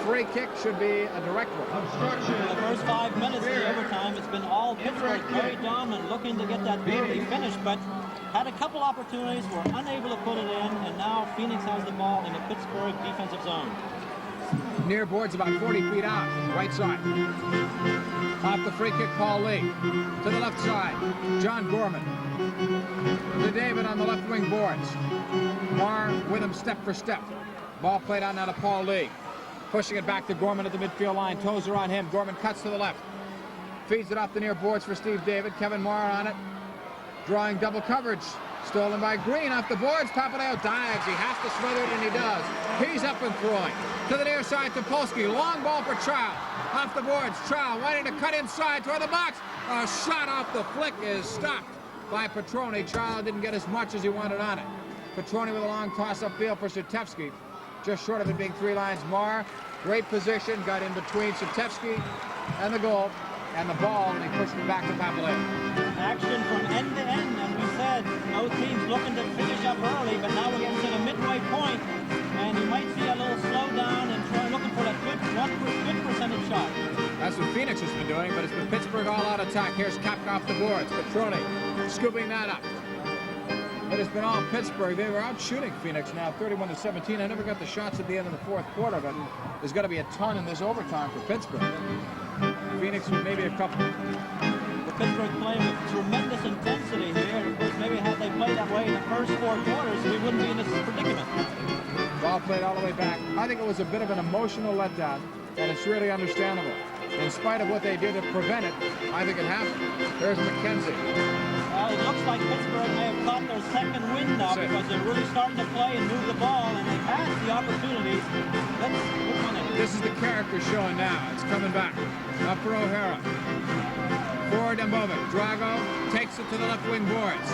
Free kick should be a direct one. Obstruction. In the first 5 minutes of the overtime, it's been all Pittsburgh very dominant, looking to get that beauty finished, but had a couple opportunities, were unable to put it in, and now Phoenix has the ball in the Pittsburgh defensive zone. Near boards about 40 feet out, right side. Off the free kick, Paul Lee. To the left side, John Gorman. To David on the left wing boards. Marr with him step for step. Ball played out now to Paul Lee. Pushing it back to Gorman at the midfield line. Tozer on him. Gorman cuts to the left. Feeds it off the near boards for Steve David. Kevin Marr on it. Drawing double coverage. Stolen by Green off the boards. Papaleo dives. He has to smother it, and he does. He's up and throwing. To the near side, Topolsky. Long ball for Child. Off the boards. Child wanting to cut inside toward the box. A shot off the flick is stopped by Petroni. Child didn't get as much as he wanted on it. Petroni with a long toss upfield for Shatevsky. just short of it being 3 lines. Marr, great position, got in between Sitevsky and the goal, and the ball, and he pushed it back to Papaleo. Action from end to end, and we said both teams looking to finish up early, but now we're getting to the midway point, and you might see a little slowdown and looking for that good percentage shot. That's what Phoenix has been doing, but it's been Pittsburgh all-out attack. Here's Kapka off the boards. Petroni scooping that up. But it's been all Pittsburgh. They were out shooting Phoenix now, 31-17. I never got the shots at the end of the 4th quarter, but there's got to be a ton in this overtime for Pittsburgh. Phoenix with maybe a couple. The Pittsburgh playing with tremendous intensity here. Of course, maybe had they played that way in the first 4 quarters, we wouldn't be in this predicament. Ball played all the way back. I think it was a bit of an emotional letdown, and it's really understandable. In spite of what they did to prevent it, I think it happened. There's McKenzie. Well, it looks like Pittsburgh may have caught their second wind now because they're really starting to play and move the ball, and they've had the opportunities. Let's run it. This is the character showing now. It's coming back. Up for O'Hara. For Dembovic. Drago takes it to the left wing boards.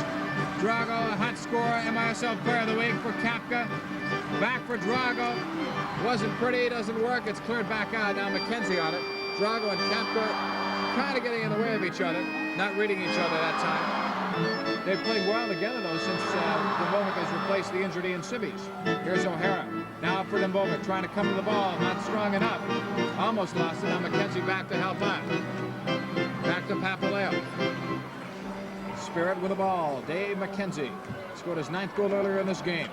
Drago, a hot scorer, MISL player of the week for Kapka. Back for Drago. Wasn't pretty, doesn't work. It's cleared back out. Now McKenzie on it. Drago and Kapka kind of getting in the way of each other. Not reading each other that time. They've played well together, though, since Dembovic has replaced the injured Ian Sibbies. Here's O'Hara. Now for Dembovic, trying to come to the ball. Not strong enough. Almost lost it. Now McKenzie back to help out. Back to Papaleo. Spirit with the ball. Dave McKenzie scored his 9th goal earlier in this game.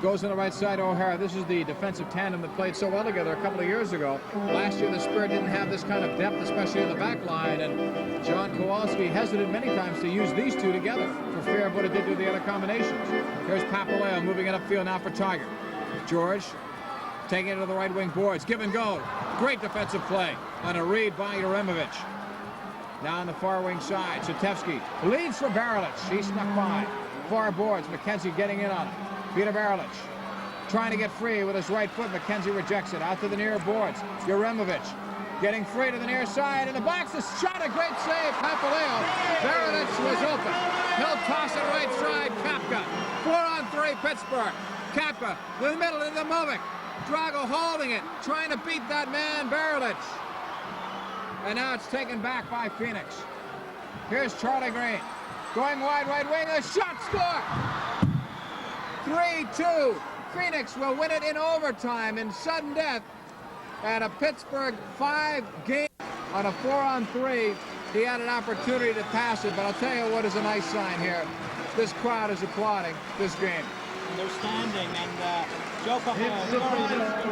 Goes on the right side, O'Hara. This is the defensive tandem that played so well together a couple of years ago. Last year, the Spirit didn't have this kind of depth, especially in the back line, and John Kowalski hesitated many times to use these two together for fear of what it did to the other combinations. Here's Papaleo moving it upfield now for Tiger. George taking it to the right wing boards. Give and go. Great defensive play on a read by Jeremovic. Now on the far wing side, Sitevsky leads for Barilich. He snuck by. Far boards, McKenzie getting in on it. Peter Barilich trying to get free with his right foot. McKenzie rejects it. Out to the near boards. Jeremovic getting free to the near side. In the box, a shot, a great save. Papaleo. Barilich was open. He'll toss it right side. Kapka. 4-on-3 Pittsburgh. Kapka in the middle of the Dembovic. Drago holding it. Trying to beat that man, Barilich. And now it's taken back by Phoenix. Here's Charlie Green. Going wide right wing. A shot, score! 3-2. Phoenix will win it in overtime in sudden death. And a Pittsburgh 5-game on a 4-on-3. He had an opportunity to pass it, but I'll tell you what is a nice sign here. This crowd is applauding this game. And they're standing, and Joe Papaleo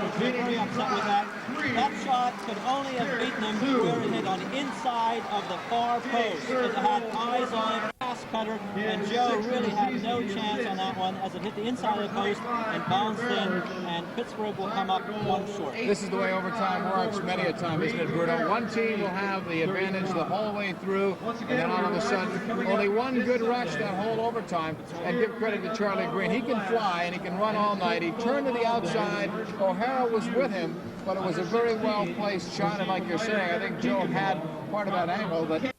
was very upset with that. That shot could only have beaten him where it hit on the inside of the far post. It had eyes on it, pass cutter, and Joe really had no chance on that one as it hit the inside of the post and bounced in, and Pittsburgh will come up 1 short. This is the way overtime works many a time, isn't it, Bruno? One team will have the advantage the whole way through, and then all of a sudden, only one good rush that whole overtime, and give credit to Charlie Green. He can fly, and he can run all night. He turned to the outside. O'Hara was with him, but it was a very well-placed shot, and like you're saying, I think Joe had part of that angle that